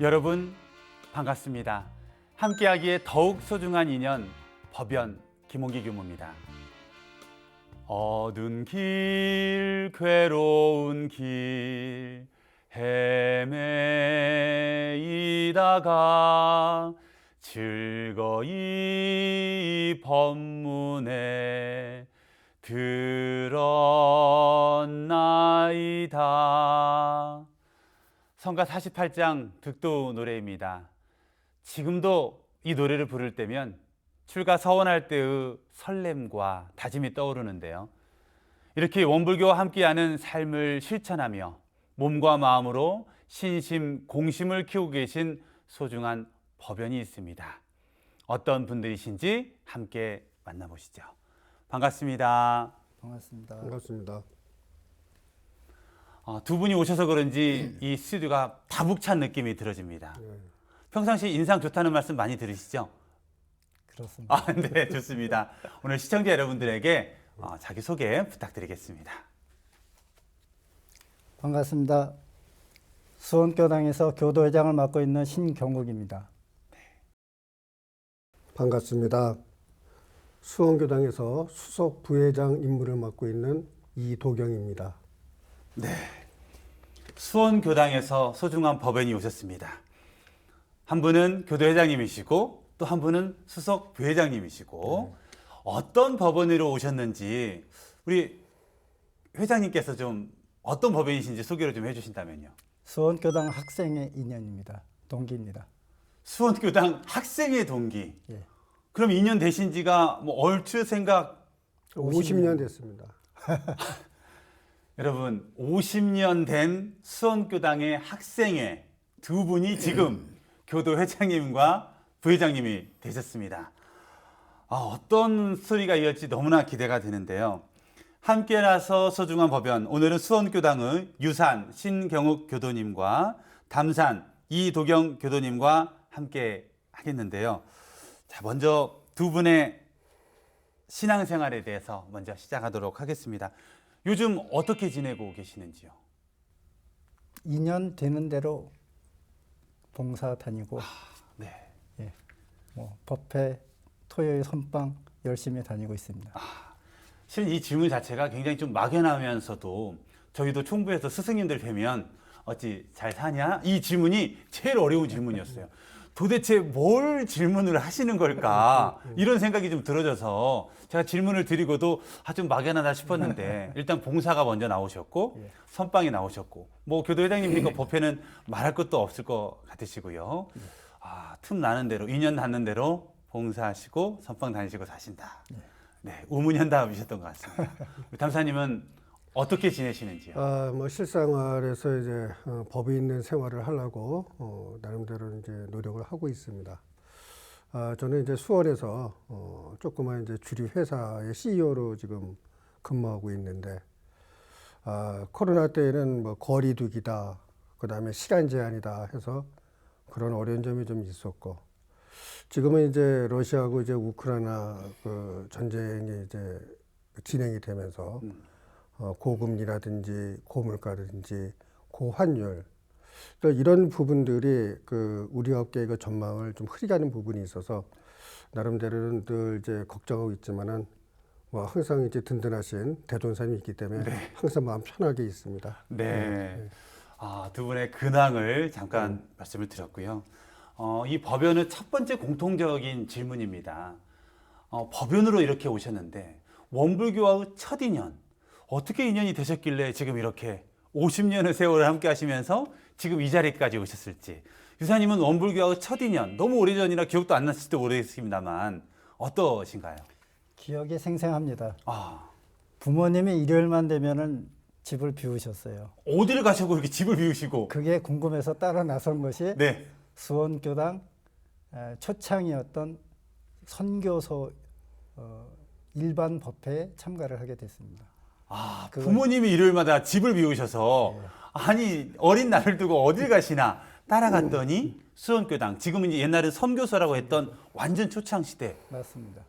여러분 반갑습니다. 함께하기에 더욱 소중한 인연 법연 김홍기 교무입니다. 어두운 길 괴로운 길 헤매이다가 즐거이 법문에 들었나이다. 성가 48장 득도 노래입니다. 지금도 이 노래를 부를 때면 출가 서원할 때의 설렘과 다짐이 떠오르는데요. 이렇게 원불교와 함께하는 삶을 실천하며 몸과 마음으로 신심, 공심을 키우고 계신 소중한 법연이 있습니다. 어떤 분들이신지 함께 만나보시죠. 반갑습니다. 반갑습니다. 반갑습니다. 두 분이 오셔서 그런지 이 스튜디오가 다북찬 느낌이 들어집니다. 평상시 인상 좋다는 말씀 많이 들으시죠? 그렇습니다. 네, 좋습니다. 오늘 시청자 여러분들에게 자기소개 부탁드리겠습니다. 반갑습니다. 수원교당에서 교도회장을 맡고 있는 신경국입니다. 반갑습니다. 수원교당에서 수석 부회장 임무를 맡고 있는 이도경입니다. 네, 수원교당에서 소중한 법연이 오셨습니다. 한 분은 교도회장님이시고 또 한 분은 수석 부회장님이시고 어떤 법원으로 오셨는지 우리 회장님께서 좀 어떤 법연이신지 소개를 좀 해주신다면요. 수원교당 학생의 인연입니다. 동기입니다. 수원교당 학생의 동기. 예. 그럼 2년 되신 지가 뭐 얼추 생각 50년 됐습니다. 여러분 50년 된 수원교당의 학생회 두 분이 지금 교도회장님과 부회장님이 되셨습니다. 어떤 스토리가 이을지 너무나 기대가 되는데요. 함께라서 소중한 법연, 오늘은 수원교당의 유산 신경욱 교도님과 담산 이도경 교도님과 함께 하겠는데요. 자, 먼저 두 분의 신앙생활에 대해서 먼저 시작하도록 하겠습니다. 요즘 어떻게 지내고 계시는지요? 2년 되는 대로 봉사 다니고 네. 법회, 토요일 선방 열심히 다니고 있습니다. 실은 이 질문 자체가 굉장히 좀 막연하면서도 저희도 총부에서 스승님들 뵈면 어찌 잘 사냐? 이 질문이 제일 어려운 질문이었어요. 도대체 뭘 질문을 하시는 걸까? 이런 생각이 좀 들어져서 제가 질문을 드리고도 좀 막연하다 싶었는데 일단 봉사가 먼저 나오셨고 선방이 나오셨고 뭐 교도회장님이니까 법회는 말할 것도 없을 것 같으시고요. 틈 나는 대로 2년 닿는 대로 봉사하시고 선방 다니시고 사신다. 네, 우문현답이셨던 것 같습니다. 담사님은 어떻게 지내시는지요? 뭐 실생활에서 이제 법이 있는 생활을 하려고 나름대로 이제 노력을 하고 있습니다. 저는 이제 수원에서 조그만 이제 주류 회사의 CEO로 지금 근무하고 있는데 코로나 때에는 뭐 거리두기다, 그다음에 시간 제한이다 해서 그런 어려운 점이 좀 있었고, 지금은 이제 러시아하고 이제 우크라이나 그 전쟁이 이제 진행이 되면서 고금리라든지 고물가라든지 고환율 또 이런 부분들이 그 우리 업계의 그 전망을 좀 흐리게 하는 부분이 있어서 나름대로는 늘 이제 걱정하고 있지만은 뭐 항상 이제 든든하신 대돈사님이 있기 때문에 항상 마음 편하게 있습니다. 네. 두 분의 근황을 잠깐 말씀을 드렸고요. 이 법연의 첫 번째 공통적인 질문입니다. 법연으로 이렇게 오셨는데 원불교와의 첫 인연, 어떻게 인연이 되셨길래 지금 이렇게 50년의 세월을 함께 하시면서 지금 이 자리까지 오셨을지. 유사님은 원불교와의 첫 인연, 너무 오래전이라 기억도 안 나실지도 모르겠습니다만 어떠신가요? 기억이 생생합니다. 아, 부모님이 일요일만 되면은 집을 비우셨어요. 어디를 가시고 이렇게 집을 비우시고? 그게 궁금해서 따라 나선 것이 네. 수원교당 초창이었던 선교소 일반 법회에 참가를 하게 됐습니다. 부모님이 일요일마다 집을 비우셔서 아니 어린 나를 두고 어딜 가시나 따라갔더니 수원교당, 지금은 이제 옛날에 선교소라고 했던 완전 초창 시대, 맞습니다.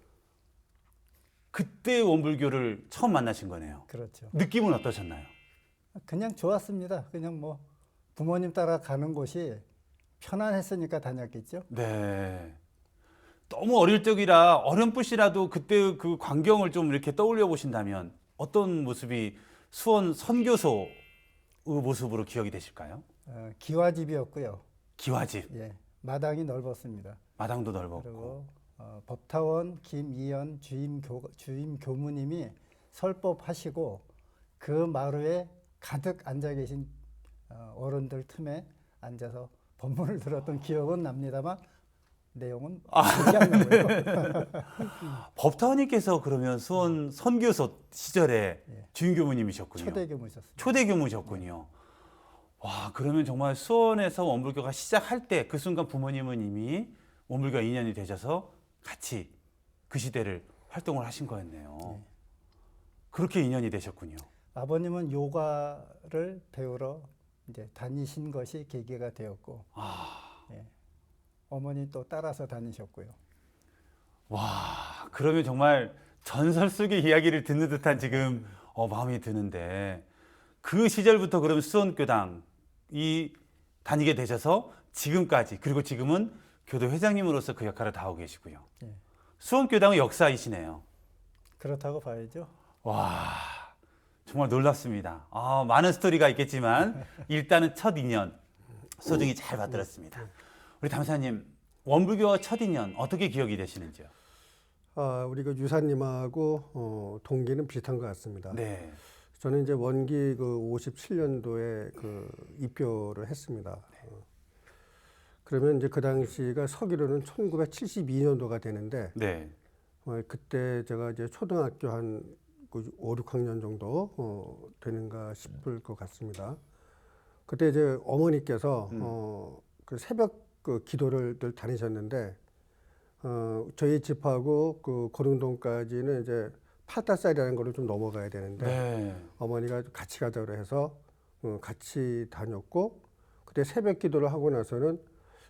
그때 원불교를 처음 만나신 거네요. 그렇죠. 느낌은 어떠셨나요? 그냥 좋았습니다. 그냥 뭐 부모님 따라 가는 곳이 편안했으니까 다녔겠죠. 네. 너무 어릴 적이라 어렴풋이라도 그때 그 광경을 좀 이렇게 떠올려 보신다면 어떤 모습이 수원 선교소의 모습으로 기억이 되실까요? 기와집이었고요. 기와집, 예, 마당이 넓었습니다. 마당도 넓었고. 그리고 법타원 김이연 주임 교무님이 설법하시고 그 마루에 가득 앉아 계신 어른들 틈에 앉아서 법문을 들었던 기억은 납니다만 내용은 기억이 안 나고요. 법타원님께서 그러면 수원 선교소 시절에 예. 주임 교무님이셨군요. 초대 교무셨습니다. 초대 교무셨군요. 와, 그러면 정말 수원에서 원불교가 시작할 때 그 순간 부모님은 이미 원불교가 인연이 되셔서 같이 그 시대를 활동을 하신 거였네요. 그렇게 인연이 되셨군요. 아버님은 요가를 배우러 이제 다니신 것이 계기가 되었고, 예. 어머니 또 따라서 다니셨고요. 와, 그러면 정말 전설 속의 이야기를 듣는 듯한 지금 마음이 드는데 그 시절부터 그러면 수원교당이 다니게 되셔서 지금까지 그리고 지금은 교도 회장님으로서 그 역할을 다하고 계시고요. 예. 수원교당의 역사이시네요. 그렇다고 봐야죠. 와, 정말 놀랍습니다. 많은 스토리가 있겠지만 일단은 첫 인연 소중히 잘 받들었습니다. 우리 담사님, 원불교와 첫 인연 어떻게 기억이 되시는지요? 우리 그 유사님하고 동기는 비슷한 것 같습니다. 네. 저는 이제 원기 그 57년도에 그 입교를 했습니다. 그러면 이제 그 당시가 서기로는 1972년도가 되는데 네. 그때 제가 이제 초등학교 한 5, 6학년 정도 되는가 싶을 것 같습니다. 그때 이제 어머니께서 그 새벽 그 기도를 늘 다니셨는데 저희 집하고 그 거릉동까지는 이제 8달살이라는 거를 좀 넘어가야 되는데 네. 어머니가 같이 가자고 해서 같이 다녔고 그때 새벽 기도를 하고 나서는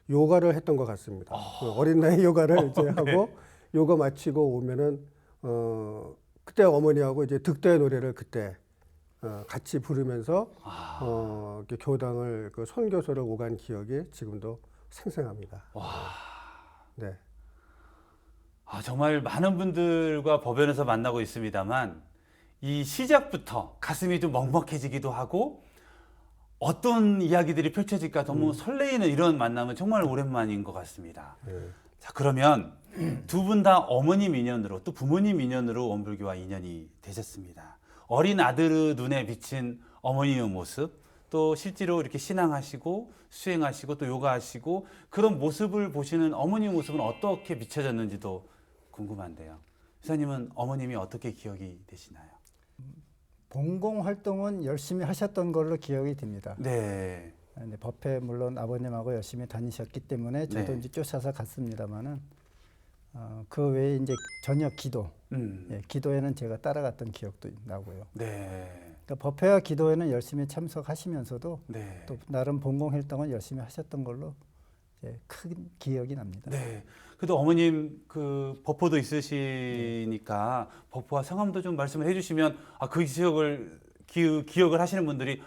요가를 했던 것 같습니다. 어린 나이 요가를 이제 하고 요가 마치고 오면은 그때 어머니하고 이제 득도의 노래를 그때 같이 부르면서 이렇게 교당을 그 선교소를 오간 기억이 지금도 생생합니다. 네. 정말 많은 분들과 법연에서 만나고 있습니다만 이 시작부터 가슴이 좀 먹먹해지기도 하고 어떤 이야기들이 펼쳐질까 너무 설레이는 이런 만남은 정말 오랜만인 것 같습니다. 자, 그러면 두 분 다 어머님 인연으로 또 부모님 인연으로 원불교와 인연이 되셨습니다. 어린 아들의 눈에 비친 어머니의 모습, 또 실제로 이렇게 신앙하시고 수행하시고 또 요가하시고 그런 모습을 보시는 어머니의 모습은 어떻게 비춰졌는지도 궁금한데요. 유사님은 어머님이 어떻게 기억이 되시나요? 봉공 활동은 열심히 하셨던 걸로 기억이 됩니다. 네. 법회 물론 아버님하고 열심히 다니셨기 때문에 저도 네. 이제 쫓아서 갔습니다만은 그 외에 이제 저녁 기도, 예, 기도에는 제가 따라갔던 기억도 나고요. 네. 그러니까 법회와 기도에는 열심히 참석하시면서도 네. 또 나름 봉공 활동을 열심히 하셨던 걸로 큰 기억이 납니다. 네. 그래도 어머님 그 법포도 있으시니까 법포와 성함도 좀 말씀을 해주시면 그 지역을 기억을 하시는 분들이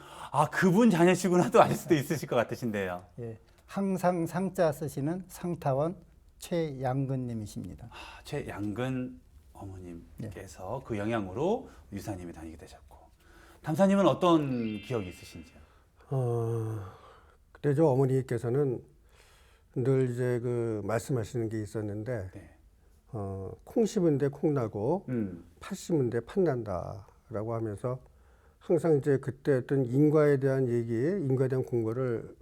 그분 자녀시구나도 아실 수도 있으실 것 같으신데요. 예, 항상 상자 쓰시는 상타원 최양근님이십니다. 최양근 어머님께서 그 영향으로 유사님이 다니게 되셨고 담사님은 어떤 기억이 있으신지요? 그때 저 어머니께서는 늘 이제 그 말씀하시는 게 있었는데 네. 콩 심은데 콩 나고 팥 심은데 팥 난다라고 하면서 항상 이제 그때 어떤 인과에 대한 인과에 대한 공부를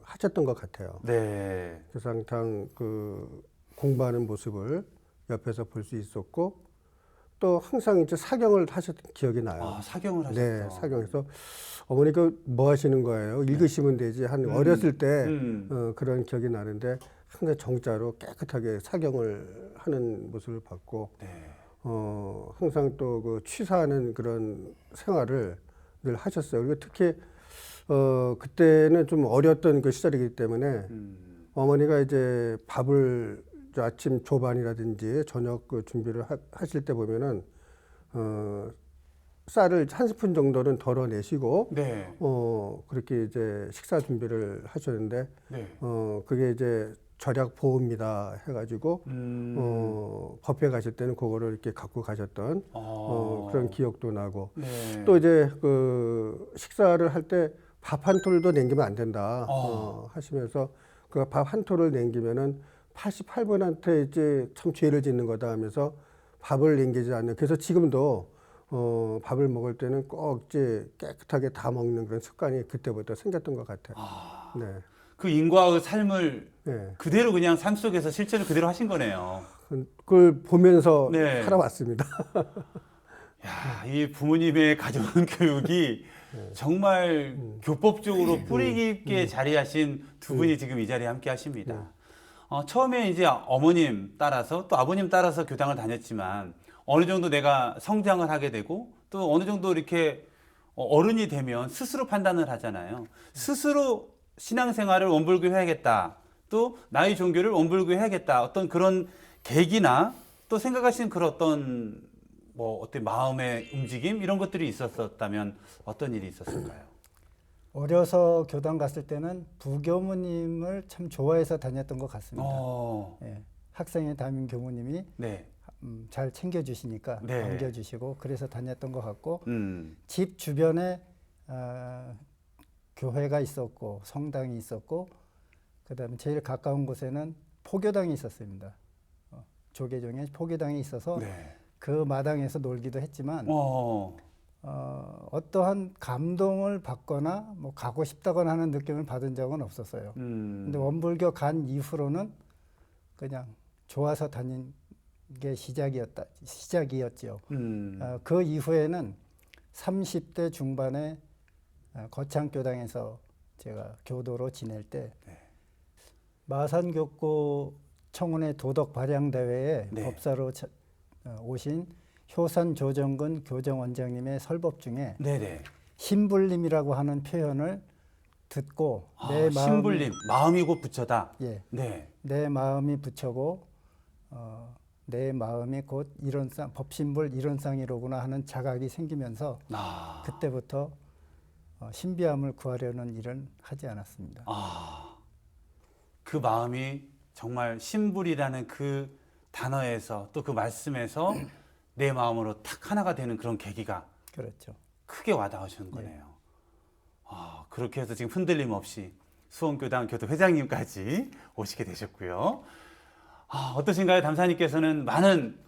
하셨던 것 같아요. 네. 그래서 항상 그 공부하는 모습을 옆에서 볼 수 있었고 또 항상 이제 사경을 하셨던 기억이 나요. 사경을 하셨죠. 네, 사경에서 어머니가 뭐 하시는 거예요? 읽으시면 되지. 한 어렸을 때 그런 기억이 나는데 항상 정자로 깨끗하게 사경을 하는 모습을 봤고 네. 항상 또 그 취사하는 그런 생활을 늘 하셨어요. 그리고 특히 그때는 좀 어렸던 그 시절이기 때문에 어머니가 이제 밥을 아침 조반이라든지 저녁 그 준비를 하실 때 보면은 쌀을 한 스푼 정도는 덜어내시고 네. 그렇게 이제 식사 준비를 하셨는데 네. 그게 이제 절약 보호입니다 해가지고 법회 가실 때는 그거를 이렇게 갖고 가셨던 그런 기억도 나고 네. 또 이제 그 식사를 할 때 밥 한 톨도 남기면 안 된다 하시면서 그 밥 한 톨을 남기면은 88분한테 이제 참 죄를 짓는 거다 하면서 밥을 남기지 않는. 그래서 지금도 밥을 먹을 때는 꼭 이제 깨끗하게 다 먹는 그런 습관이 그때부터 생겼던 것 같아요. 네. 그 인과의 삶을 네. 그대로 그냥 삶 속에서 실천을 그대로 하신 거네요. 그걸 보면서 네. 살아왔습니다. 야, 이 부모님의 가정 교육이 정말 교법적으로 뿌리 깊게 자리하신 두 분이 지금 이 자리에 함께 하십니다. 처음에 이제 어머님 따라서 또 아버님 따라서 교당을 다녔지만 어느 정도 내가 성장을 하게 되고 또 어느 정도 이렇게 어른이 되면 스스로 판단을 하잖아요. 스스로 신앙생활을 원불교 해야겠다. 또 나의 종교를 원불교 해야겠다. 어떤 그런 계기나 또 생각하시는 그런 어떤 어떤 마음의 움직임 이런 것들이 있었다면 어떤 일이 있었을까요? 어려서 교당 갔을 때는 부교무님을 참 좋아해서 다녔던 것 같습니다. 예, 학생의 담임 교무님이 네. 잘 챙겨주시니까 네. 반겨주시고 그래서 다녔던 것 같고 집 주변에 교회가 있었고 성당이 있었고 그다음에 제일 가까운 곳에는 포교당이 있었습니다. 조계종에 포교당이 있어서 네. 그 마당에서 놀기도 했지만 어떠한 감동을 받거나 뭐 가고 싶다거나 하는 느낌을 받은 적은 없었어요. 근데 원불교 간 이후로는 그냥 좋아서 다닌 게 시작이었죠. 그 이후에는 30대 중반에 거창교당에서 제가 교도로 지낼 때 마산교구 청운회 도덕 발양 대회에 네. 법사로 오신 효산 조정근 교정원장님의 설법 중에 네네. 신불림이라고 하는 표현을 듣고 내 마음이, 신불림, 마음이 곧 부처다. 예, 네. 내 마음이 부처고 내 마음이 곧 이론상 법신불 이론상이로구나 하는 자각이 생기면서 그때부터 신비함을 구하려는 일은 하지 않았습니다. 그 마음이 정말 신불이라는 그 단어에서 또 그 말씀에서 내 마음으로 탁 하나가 되는 그런 계기가 그렇죠. 크게 와닿으시는 거네요. 그렇게 해서 지금 흔들림 없이 수원교당 교도 회장님까지 오시게 되셨고요. 어떠신가요? 담사님께서는 많은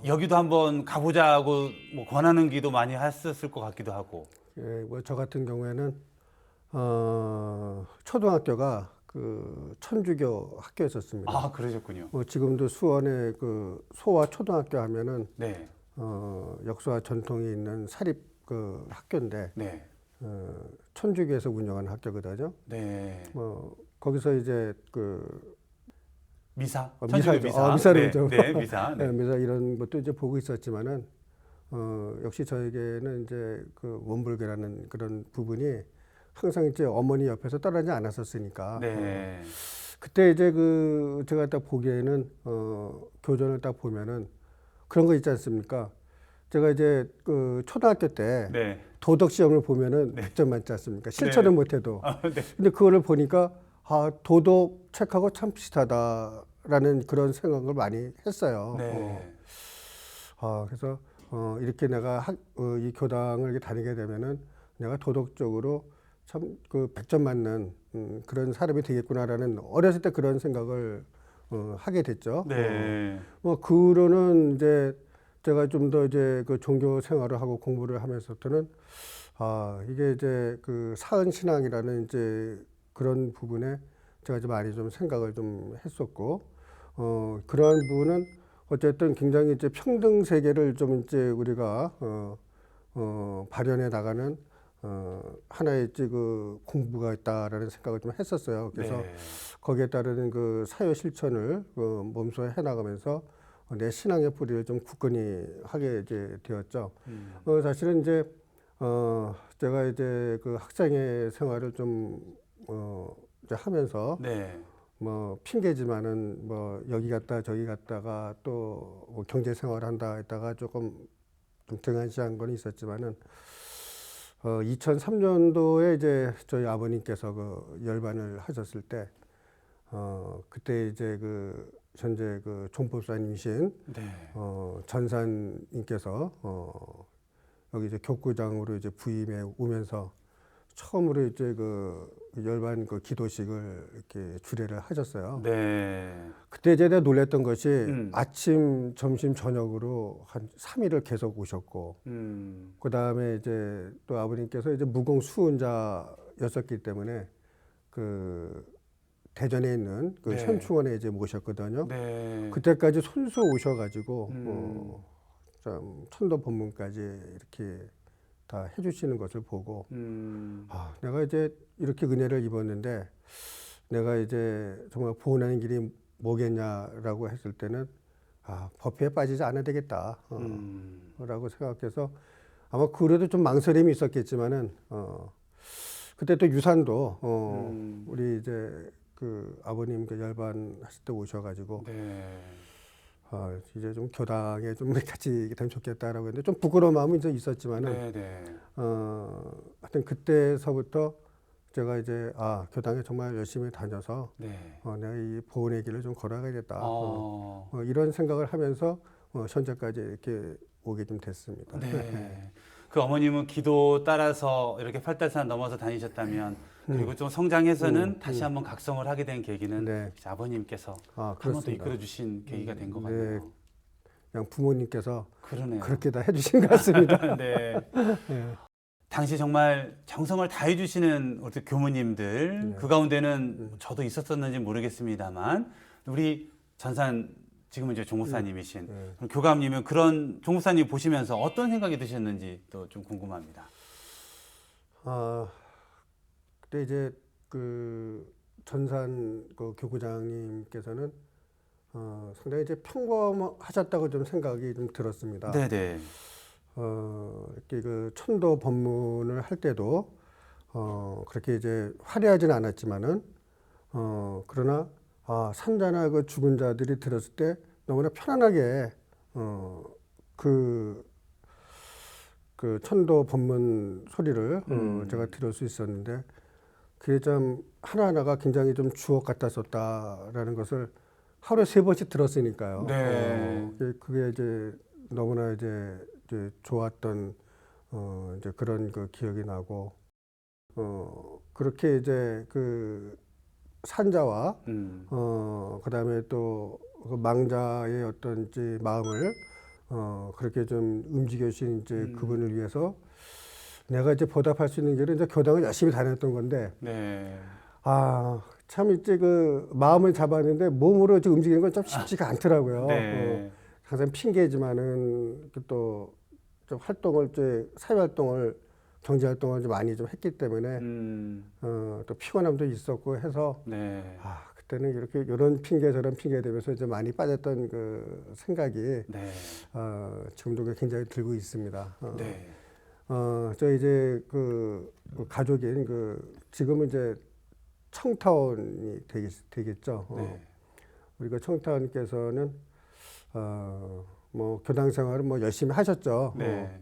여기도 한번 가보자고 뭐 권하는 기도 많이 하셨을 것 같기도 하고. 예, 뭐 저 같은 경우에는 초등학교가 그 천주교 학교였었습니다. 그러셨군요. 지금도 수원에 그 소와 초등학교 하면은 네. 역사와 전통이 있는 사립 그 학교인데 네. 천주교에서 운영하는 학교거든요. 네. 거기서 이제 그 미사? 미사죠. 미사. 미사를 네. 네, 미사. 네. 미사 이런 것도 이제 보고 있었지만은 역시 저에게는 이제 그 원불교라는 그런 부분이 항상 이제 어머니 옆에서 떠나지 않았었으니까. 네. 그때 이제 그 제가 딱 보기에는 교전을 딱 보면은 그런 거 있지 않습니까? 제가 이제 그 초등학교 때 네. 도덕 시험을 보면은 100점 맞지 않습니까? 실천을 네. 못해도. 네. 근데 그거를 보니까 도덕 책하고 참 비슷하다라는 그런 생각을 많이 했어요. 네. 그래서 이렇게 내가 이 교당을 이렇게 다니게 되면은 내가 도덕적으로 참 그 100점 맞는 그런 사람이 되겠구나라는 어렸을 때 그런 생각을 하게 됐죠. 네. 그 후로는 이제 제가 좀 더 이제 그 종교 생활을 하고 공부를 하면서부터는 이게 이제 그 사은 신앙이라는 이제 그런 부분에 제가 좀 많이 좀 생각을 좀 했었고 그러한 부분은 어쨌든 굉장히 이제 평등 세계를 좀 이제 우리가 발현해 나가는 하나의 이제 그 공부가 있다라는 생각을 좀 했었어요. 그래서 네. 거기에 따르는 그 사회 실천을 몸소 해 나가면서 내 신앙의 뿌리를 좀 굳건히 하게 이제 되었죠. 사실은 이제 제가 이제 그 학생의 생활을 좀 이제 하면서 네. 뭐 핑계지만은 뭐 여기 갔다 저기 갔다가 또 뭐 경제 생활 한다 했다가 조금 좀 등한시한 건 있었지만은 2003년도에 이제 저희 아버님께서 그 열반을 하셨을 때 그때 이제 그 현재 그 종법사님이신 네. 전사님께서 여기 이제 교구장으로 이제 부임해 오면서 처음으로 이제 그 열반 그 기도식을 이렇게 주례를 하셨어요. 네. 그때 이제 내가 놀랬던 것이 아침, 점심, 저녁으로 한 3일을 계속 오셨고, 그 다음에 이제 또 아버님께서 이제 무공 수훈자였었기 때문에 그 대전에 있는 그 네. 현충원에 이제 모셨거든요. 네. 그때까지 손수 오셔가지고 참 천도 법문까지 이렇게 다 해주시는 것을 보고 아, 내가 이제 이렇게 은혜를 입었는데 내가 이제 정말 구원하는 길이 뭐겠냐라고 했을 때는 아, 법회에 빠지지 않아야 되겠다 라고 생각해서 아마 그래도 좀 망설임이 있었겠지만은 그때 또 유산도 우리 이제 그 아버님 그 열반 하실 때 오셔가지고 네. 이제 좀 교당에 좀 같이 되면 좋겠다라고 했는데 좀 부끄러운 마음은 이제 있었지만은 네. 네. 하여튼 그때서부터 제가 이제 교당에 정말 열심히 다녀서 네. 내가 이 보훈의 길을 좀 걸어가야겠다 이런 생각을 하면서 현재까지 이렇게 오게 좀 됐습니다. 네. 그 어머님은 기도 따라서 이렇게 팔달산 넘어서 다니셨다면 그리고 좀 성장해서는 다시 한번 각성을 하게 된 계기는 네. 아버님께서 한 번 더 그렇습니다. 이끌어 주신 계기가 된 것 네. 같네요. 그냥 부모님께서 그러네요. 그렇게 다 해주신 것 같습니다. 네. 네. 당시 정말 정성을 다해 주시는 우리 교무님들 네. 그 가운데는 저도 있었었는지 모르겠습니다만 우리 전산 지금은 이제 종목사님이신 네. 그럼 교감님은 그런 종목사님 보시면서 어떤 생각이 드셨는지 또 좀 궁금합니다. 그때 이제 그 전산 그 교구장님께서는 상당히 이제 평범하셨다고 좀 생각이 좀 들었습니다. 네네. 이렇게 그 천도 법문을 할 때도 그렇게 이제 화려하진 않았지만은 그러나 산자나 그 죽은 자들이 들었을 때 너무나 편안하게 그 천도 법문 소리를 제가 들을 수 있었는데 그게 참 하나하나가 굉장히 좀 주옥 같았었다라는 것을 하루에 3번씩 들었으니까요. 네. 그게 이제 너무나 이제 좋았던 이제 그런 그 기억이 나고 그렇게 이제 그 산자와 그다음에 또 그 망자의 어떤 이제 마음을 그렇게 좀 움직여 주신 이제 그분을 위해서 내가 이제 보답할 수 있는 길은 이제 교당을 열심히 다녔던 건데 네. 참 이제 그 마음을 잡았는데 몸으로 이제 움직이는 건 좀 쉽지가 않더라고요. 네. 항상 핑계지만은 또 좀 활동을 이제 사회 활동을 경제 활동을 좀 많이 좀 했기 때문에 또 피곤함도 있었고 해서 네. 그때는 이렇게 이런 핑계 저런 핑계 대면서 이제 많이 빠졌던 그 생각이 네. 지금도 굉장히 들고 있습니다. 네. 저 이제 그 가족인 지금은 이제 청타원이 되겠죠. 네. 우리가 청타원께서는 뭐 교당 생활을 뭐 열심히 하셨죠. 네.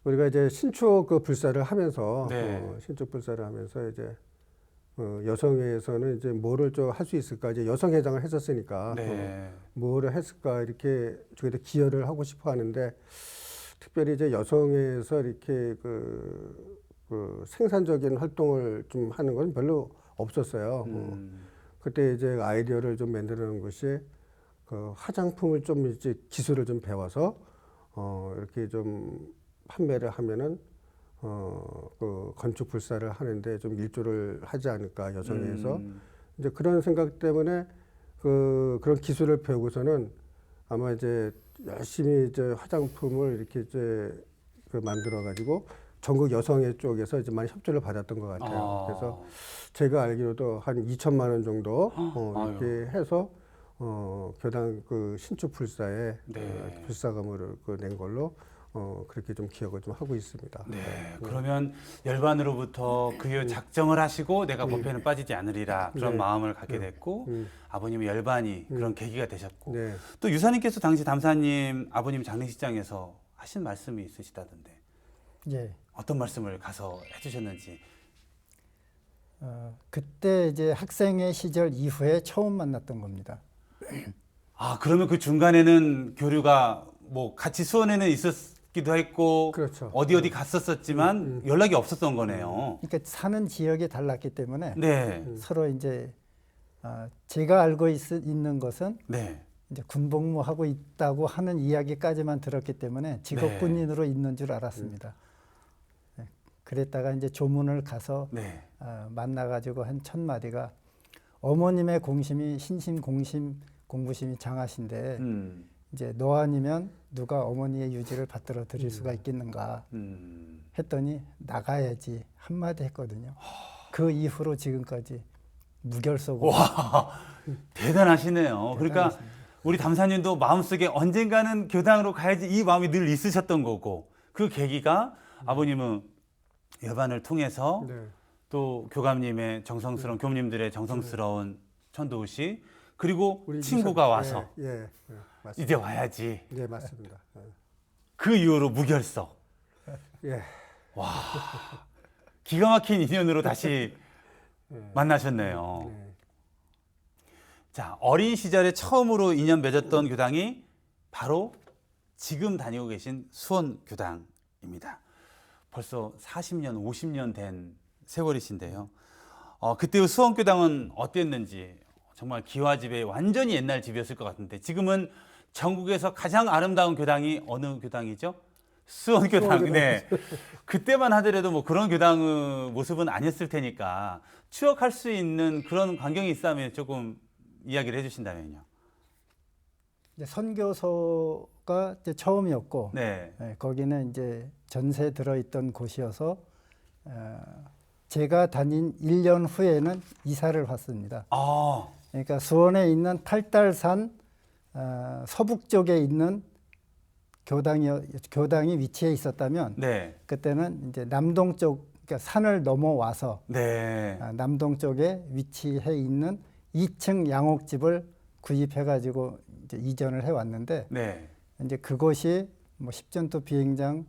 우리가 이제 신축 그 불사를 하면서 네. 신축 불사를 하면서 이제 여성회에서는 이제 뭐를 좀 할 수 있을까 이제 여성회장을 했었으니까 네. 뭐를 했을까 이렇게 저희도 기여를 하고 싶어 하는데 특별히 이제 여성회에서 이렇게 그 생산적인 활동을 좀 하는 건 별로 없었어요. 그때 이제 아이디어를 좀 만들어 놓은 것이 그 화장품을 좀 이제 기술을 좀 배워서 이렇게 좀 판매를 하면은 그 건축 불사를 하는데 좀 일조를 하지 않을까 여성회에서 이제 그런 생각 때문에 그런 기술을 배우고서는 아마 이제 열심히 이제 화장품을 이렇게 이제 만들어 가지고 전국 여성회 쪽에서 이제 많이 협조를 받았던 것 같아요. 그래서 제가 알기로도 한 2천만 원 정도 이렇게 해서 교당 그 신축 불사에 네. 불사금을 낸 걸로 그렇게 좀 기억을 좀 하고 있습니다. 네. 그러면 열반으로부터 그 작정을 하시고 내가 법회는 빠지지 않으리라 그런 네. 마음을 갖게 됐고 아버님의 열반이 그런 계기가 되셨고 네. 또 유사님께서 당시 담사님 아버님 장례식장에서 하신 말씀이 있으시다던데 예. 어떤 말씀을 가서 해주셨는지. 그때 이제 학생회 시절 이후에 처음 만났던 겁니다. 아, 그러면 그 중간에는 교류가 뭐 같이 수원에는 있었기도 했고 그렇죠. 어디 갔었었지만 연락이 없었던 거네요. 그러니까 사는 지역이 달랐기 때문에 네, 서로 이제 제가 알고 있는 것은 네, 이제 군복무하고 있다고 하는 이야기까지만 들었기 때문에 직업군인으로 있는 줄 알았습니다. 네. 그랬다가 이제 조문을 가서 네. 만나가지고 한 첫 마디가 어머님의 공심이 신심 공심 공부심이 장하신데 이제 너 아니면 누가 어머니의 유지를 받들어 드릴 수가 있겠는가 했더니 나가야지 한마디 했거든요. 그 이후로 지금까지 무결석으로. 와, 대단하시네요. 그러니까 우리 담사님도 마음속에 언젠가는 교당으로 가야지 이 마음이 늘 있으셨던 거고 그 계기가 아버님은 여반을 통해서 네. 또 교감님의 정성스러운 교님들의 정성스러운 천도우시 그리고 우리 친구가 와서 예, 맞습니다. 이제 와야지. 예, 맞습니다. 그 이후로 무결석. 예. 기가 막힌 인연으로 다시 만나셨네요. 네. 자, 어린 시절에 처음으로 인연 맺었던 교당이 바로 지금 다니고 계신 수원 교당입니다. 벌써 40년, 50년 된 세월이신데요. 그때 수원 교당은 어땠는지 정말 기와집에 완전히 옛날 집이었을 것 같은데 지금은 전국에서 가장 아름다운 교당이 어느 교당이죠? 수원 교당. 네. 그때만 하더라도 뭐 그런 교당의 모습은 아니었을 테니까 추억할 수 있는 그런 광경이 있다면 조금 이야기를 해주신다면요. 이제 선교소가 이제 처음이었고 네. 거기는 이제 전세 들어있던 곳이어서 제가 다닌 1년 후에는 이사를 왔습니다. 아, 그러니까 수원에 있는 팔달산 서북 쪽에 있는 교당이 위치해 있었다면 네. 그때는 이제 남동 쪽 그러니까 산을 넘어와서 네. 남동 쪽에 위치해 있는 2층 양옥집을 구입해가지고 이제 이전을 해왔는데 네. 이제 그곳이 뭐 10전도 비행장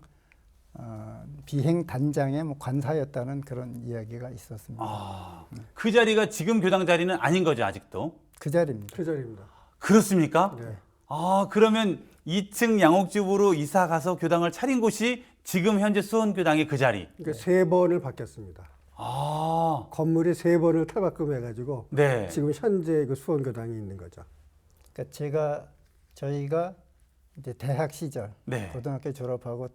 비행 단장의 뭐 관사였다는 그런 이야기가 있었습니다. 아, 그 자리가 지금 교당 자리는 아닌 거죠, 아직도? 그 자리입니다. 그 자리입니다. 그렇습니까? 네. 아, 그러면 2층 양옥집으로 이사 가서 교당을 차린 곳이 지금 현재 수원 교당의 그 자리. 그러니까 세 번을 바뀌었습니다. 아, 건물이 세 번을 탈바꿈해가지고 네. 지금 현재 그 수원 교당이 있는 거죠. 그러니까 저희가 이제 대학 시절 네. 고등학교 졸업하고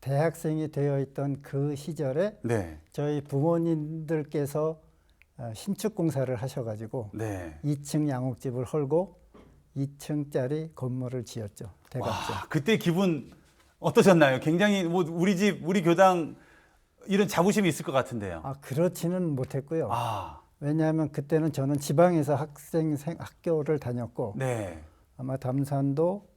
대학생이 되어 있던 그 시절에 네. 저희 부모님들께서 신축 공사를 하셔가지고 네. 2층 양옥집을 헐고 2층짜리 건물을 지었죠. 대각선. 와, 그때 기분 어떠셨나요? 굉장히 뭐 우리 집, 우리 교당 이런 자부심이 있을 것 같은데요. 그렇지는 못했고요. 아, 왜냐하면 그때는 저는 지방에서 학교를 다녔고 네. 아마 담산도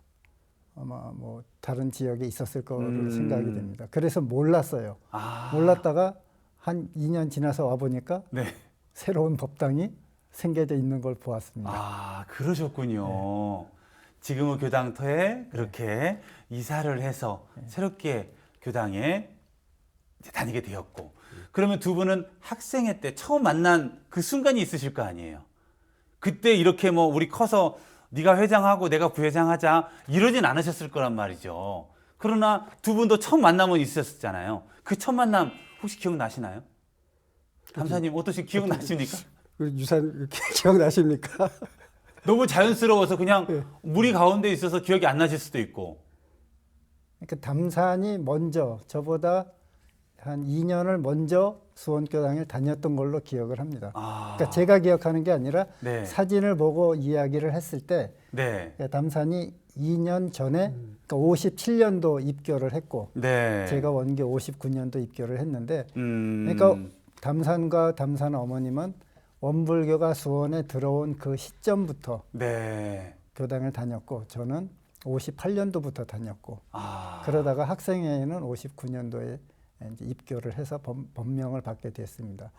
아마 뭐 다른 지역에 있었을 거로 생각이 됩니다. 그래서 몰랐어요. 아, 몰랐다가 한 2년 지나서 와 보니까 네. 새로운 법당이 생겨져 있는 걸 보았습니다. 아, 그러셨군요. 지금은 교당터에 그렇게 이사를 해서 새롭게 교당에 이제 다니게 되었고, 그러면 두 분은 학생회 때 처음 만난 그 순간이 있으실 거 아니에요. 그때 이렇게 뭐 우리 커서 네가 회장하고 내가 부회장하자 이러진 않으셨을 거란 말이죠. 그러나 두 분도 첫 만남은 있었잖아요. 그 첫 만남 혹시 기억나시나요? 감사님 어떠신 기억나십니까? 그 유산 기억나십니까? 너무 자연스러워서 그냥 무리 가운데 있어서 기억이 안 나실 수도 있고. 그러니까 담산이 먼저 저보다 한 2년을 먼저 수원교당을 다녔던 걸로 기억을 합니다. 아, 그러니까 제가 기억하는 게 아니라 네. 사진을 보고 이야기를 했을 때 네. 담산이 2년 전에 그러니까 57년도 입교를 했고 네. 제가 원교 59년도 입교를 했는데 그러니까 그러니까 담산과 담산 어머님은 원불교가 수원에 들어온 그 시점부터 네. 교당을 다녔고 저는 58년도부터 다녔고 아, 그러다가 학생회에는 59년도에 이제 입교를 해서 법명을 받게 됐습니다.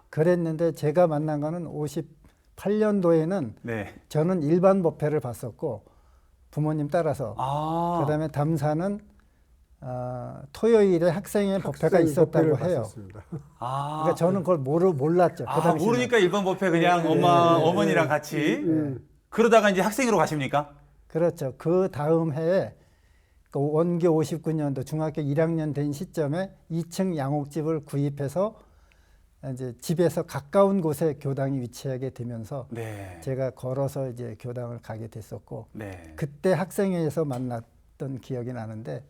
그랬는데 제가 만난 거는 58년도에는 네. 저는 일반 법회를 봤었고 부모님 따라서. 아. 그다음에 담사는 토요일에 학생회 법회가 있었다고 해요. 봤었습니다. 아. 그러니까 저는 그걸 몰랐죠. 그 당시에는. 모르니까 일반 법회 그냥 어머니랑 같이. 그러다가 이제 학생회로 가십니까? 그렇죠. 그 다음 해에 그 원교 59년도 중학교 1학년 된 시점에 2층 양옥집을 구입해서 이제 집에서 가까운 곳에 교당이 위치하게 되면서 네. 제가 걸어서 이제 교당을 가게 됐었고 네. 그때 학생회에서 만났던 기억이 나는데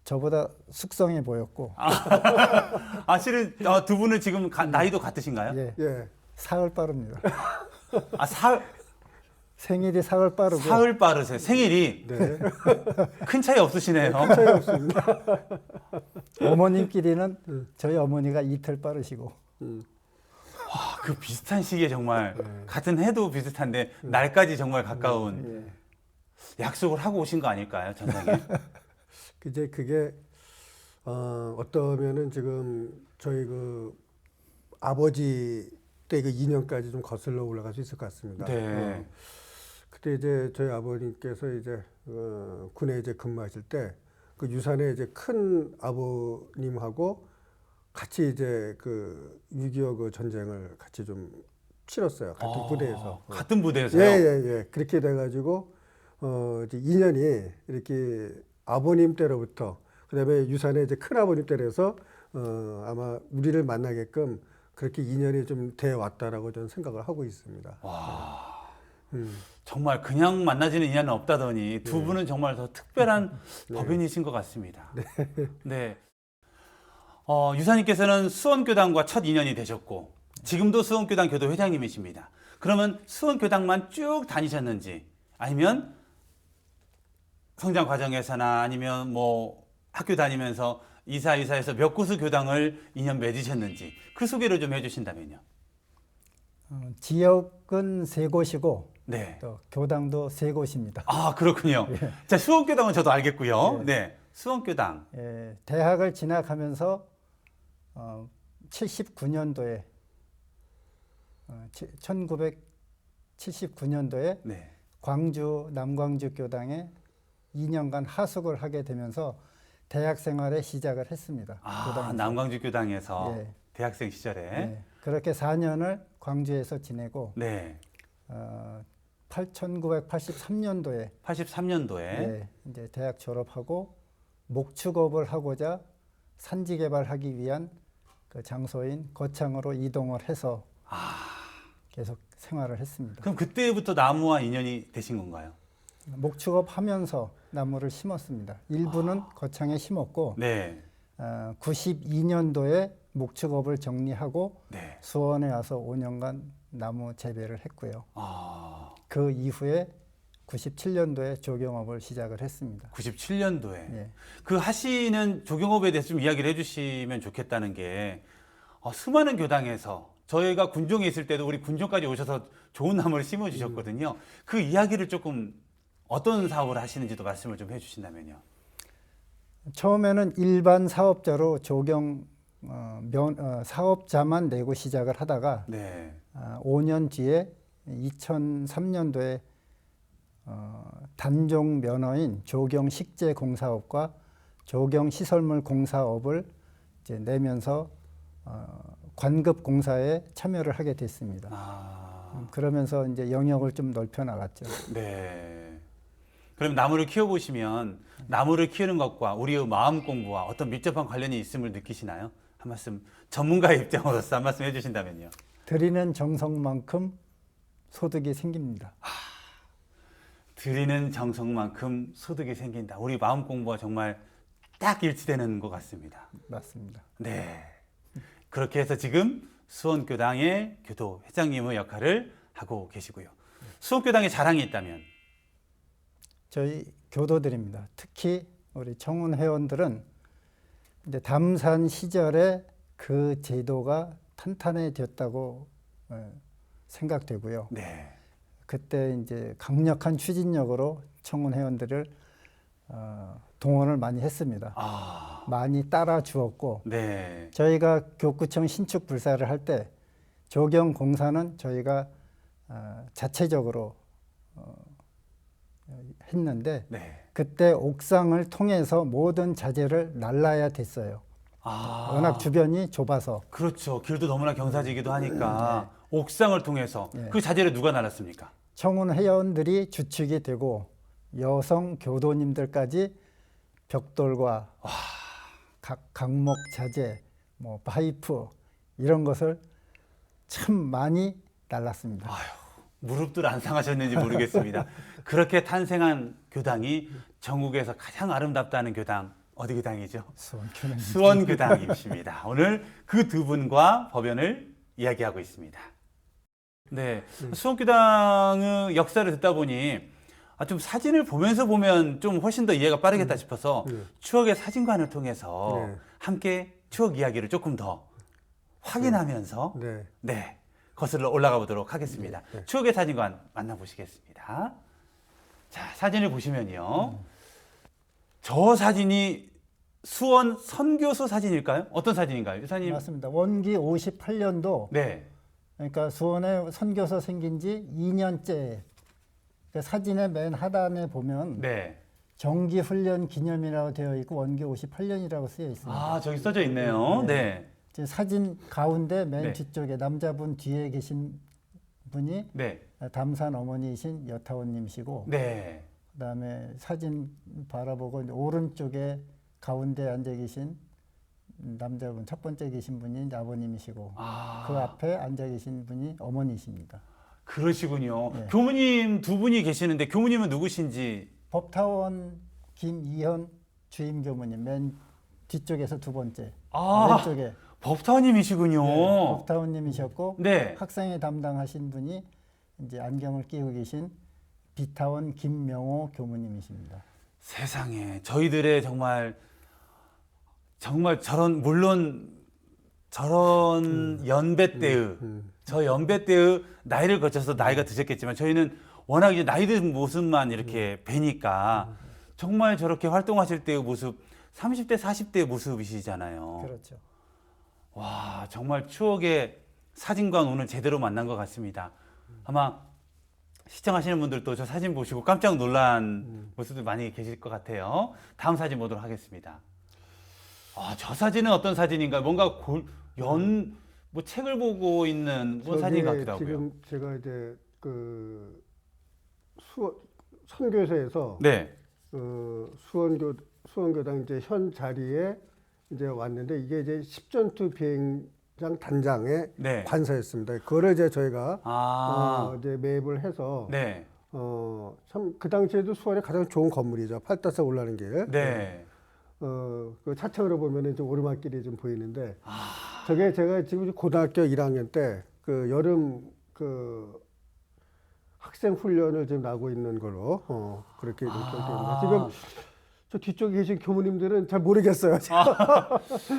저보다 숙성해 보였고 실은 두 분은 지금 나이도 같으신가요? 예, 예. 사흘 빠릅니다. 생일이 사흘 빠르고 사흘 빠르세요. 생일이 네. 큰 차이 없으시네요. 차이 없습니다. 어머님끼리는 저희 어머니가 이틀 빠르시고 그 비슷한 시기에 정말 같은 해도 비슷한데 날까지 정말 가까운 약속을 하고 오신 거 아닐까요, 전상에? 이제 그게 어떠면은 지금 저희 그 아버지 때 그 인연까지 좀 거슬러 올라갈 수 있을 것 같습니다. 네. 그때 이제 저희 아버님께서 이제 군에 이제 근무하실 때 그 유산에 이제 큰 아버님하고 같이 이제 그 6.25 그 전쟁을 같이 좀 치렀어요. 같은 부대에서. 같은 부대에서요? 예. 그렇게 돼가지고 이제 인연이 이렇게 아버님 때로부터 그다음에 유산에 이제 큰 아버님 때에서 아마 우리를 만나게끔 그렇게 인연이 좀 돼 왔다라고 저는 생각을 하고 있습니다. 와. 정말 그냥 만나지는 인연은 없다더니 두 분은 정말 더 특별한 법인이신 것 같습니다. 네. 유사님께서는 수원교당과 첫 인연이 되셨고 지금도 수원교당 교도 회장님이십니다. 그러면 수원교당만 쭉 다니셨는지 아니면 성장 과정에서나 아니면 뭐 학교 다니면서 이사에서 몇 곳의 교당을 인연 맺으셨는지 그 소개를 좀 해주신다면요. 지역은 3곳이고 네. 또 교당도 3곳입니다. 아, 그렇군요. 자, 수원교당은 저도 알겠고요. 예. 네. 수원교당. 대학을 진학하면서 79년도에 1979년도에 네. 광주 남광주 교당에 2년간 하숙을 하게 되면서 대학 생활에 시작을 했습니다. 교당에서. 남광주 교당에서 예. 대학생 시절에. 네. 그렇게 4년을 광주에서 지내고 네. 1983년도에 83년도에. 이제 대학 졸업하고 목축업을 하고자 산지 개발하기 위한 그 장소인 거창으로 이동을 해서 계속 생활을 했습니다. 그럼 그때부터 나무와 인연이 되신 건가요? 목축업 하면서 나무를 심었습니다. 일부는 거창에 심었고 네. 92년도에 목축업을 정리하고 네. 수원에 와서 5년간 나무 재배를 했고요. 아, 그 이후에 97년도에 조경업을 시작을 했습니다. 97년도에. 예. 그 하시는 조경업에 대해서 좀 이야기를 해주시면 좋겠다는 게 수많은 교당에서 저희가 군종에 있을 때도 우리 군종까지 오셔서 좋은 나무를 심어주셨거든요. 그 이야기를 조금 어떤 사업을 하시는지도 말씀을 좀 해주신다면요. 처음에는 일반 사업자로 조경 사업자만 내고 시작을 하다가 네. 5년 뒤에 2003년도에 단종 면허인 조경 식재 공사업과 조경 시설물 공사업을 이제 내면서 관급 공사에 참여를 하게 됐습니다. 그러면서 이제 영역을 좀 넓혀 나갔죠. 네. 그럼 나무를 키워보시면 나무를 키우는 것과 우리의 마음 공부와 어떤 밀접한 관련이 있음을 느끼시나요? 한 말씀, 전문가의 입장으로서 한 말씀 해주신다면요. 드리는 정성만큼 소득이 생깁니다. 드리는 정성만큼 소득이 생긴다. 우리 마음 공부와 정말 딱 일치되는 것 같습니다. 맞습니다. 네. 그렇게 해서 지금 수원교당의 교도 회장님의 역할을 하고 계시고요. 수원교당에 자랑이 있다면? 저희 교도들입니다. 특히 우리 청운 회원들은 이제 담산 시절에 그 제도가 탄탄해졌다고 생각되고요. 네. 그때 이제 강력한 추진력으로 청운 회원들을 동원을 많이 했습니다. 많이 따라 주었고, 네. 저희가 교구청 신축 불사를 할 때 조경 공사는 저희가 자체적으로 했는데 네. 그때 옥상을 통해서 모든 자재를 날라야 됐어요. 아, 워낙 주변이 좁아서. 그렇죠. 길도 너무나 경사지기도 하니까 옥상을 통해서 네. 그 자재를 누가 날랐습니까? 청운 회원들이 주축이 되고 여성 교도님들까지 벽돌과 각 강목 자재, 뭐 파이프 이런 것을 참 많이 날랐습니다. 무릎들 안 상하셨는지 모르겠습니다. 그렇게 탄생한 교당이 전국에서 가장 아름답다는 교당, 어디 교당이죠? 수원교는 수원교당이십니다. 오늘 그 두 분과 법연을 이야기하고 있습니다. 네, 수원교당의 역사를 듣다 보니 좀 사진을 보면서 보면 좀 훨씬 더 이해가 빠르겠다 싶어서 추억의 사진관을 통해서 네. 함께 추억 이야기를 조금 더 확인하면서 네. 네, 거슬러 올라가 보도록 하겠습니다. 네. 추억의 사진관 만나보시겠습니다. 자, 사진을 보시면요. 저 사진이 수원 선교소 사진일까요? 어떤 사진인가요? 유사님? 맞습니다. 원기 58년도 네. 그러니까 수원에 선교소 생긴 지 2년째. 그 사진의 맨 하단에 보면 네. 정기훈련 기념이라고 되어 있고 원기 58년이라고 쓰여 있습니다. 아, 저기 써져 있네요. 네. 이제 사진 가운데 맨 네. 뒤쪽에 남자분 뒤에 계신 분이 네. 담산 어머니이신 여타원님이시고 네. 그다음에 사진 바라보고 이제 오른쪽에 가운데 앉아 계신 남자분 첫 번째 계신 분이 아버님이시고 아, 그 앞에 앉아 계신 분이 어머니이십니다. 그러시군요. 네. 교무님 두 분이 계시는데 교무님은 누구신지? 법타원 김이현 주임 교무님 맨 뒤쪽에서 두 번째 아, 왼쪽에 법타원님이시군요. 법타원님이셨고 네. 학생회 담당하신 분이 이제 안경을 끼고 계신 비타원 김명호 교무님이십니다. 세상에 저희들의 정말 저런 물론 저런 연배 때의 저 연배 때의 나이를 거쳐서 나이가 드셨겠지만 저희는 워낙 이제 나이 든 모습만 이렇게 뵈니까 정말 저렇게 활동하실 때의 모습 30대 40대의 모습이시잖아요. 그렇죠. 와, 정말 추억의 사진관 오늘 제대로 만난 것 같습니다. 아마 시청하시는 분들도 저 사진 보시고 깜짝 놀란 모습들 많이 계실 것 같아요. 다음 사진 보도록 하겠습니다. 아, 저 사진은 어떤 사진인가요? 뭔가 뭐 책을 보고 있는 뭐 사진 같기도 하고요. 지금 제가 이제 그 선교소에서 네. 수원교당 이제 현 자리에 이제 왔는데 이게 이제 10전투 비행장 단장의 네. 관사였습니다. 그거를 이제 저희가 이제 매입을 해서 네. 참 그 당시에도 수원의 가장 좋은 건물이죠. 팔다서 올라가는 길. 네. 그 차창으로 보면은 좀 오르막길이 좀 보이는데 저게 제가 지금 고등학교 1학년 때 그 여름 그 학생 훈련을 지금 나고 있는 걸로 그렇게 좀 기억됩니다. 지금 저 뒤쪽에 계신 교무님들은 잘 모르겠어요.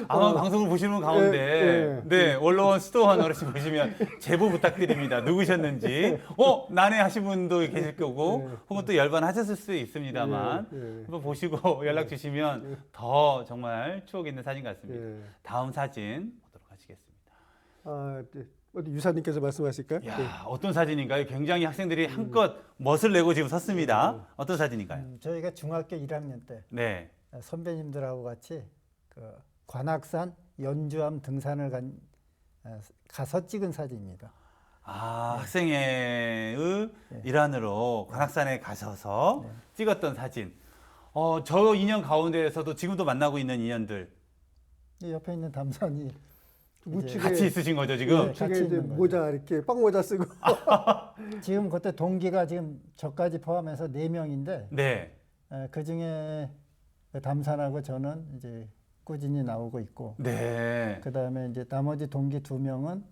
아마 방송을 보시는 가운데 네, 원로원 수도원 어르신 보시면 제보 부탁드립니다. 누구셨는지 난해 하신 분도 계실 거고 혹은 또 열반하셨을 수도 있습니다만 한번 보시고 연락 주시면 더 정말 추억 있는 사진 같습니다. 다음 사진 보도록 하시겠습니다. 어디 유사님께서 말씀하실까요? 야, 어떤 사진인가요? 굉장히 학생들이 한껏 멋을 내고 지금 섰습니다. 어떤 사진인가요? 저희가 중학교 1학년 때 네. 선배님들하고 같이 그 관악산 연주암 등산을 가서 찍은 사진입니다. 학생회의 일환으로 관악산에 가셔서 찍었던 사진. 저 인연 가운데에서도 지금도 만나고 있는 인연들 이 옆에 있는 담산이 우측에 같이 있으신 거죠 지금? 네. 우측에 같이 이제 있는 모자 이렇게 빵 모자 쓰고 지금 그때 동기가 지금 저까지 포함해서 4명인데 네. 그 중에 담산하고 저는 이제 꾸준히 나오고 있고 네. 그 다음에 이제 나머지 동기 2명은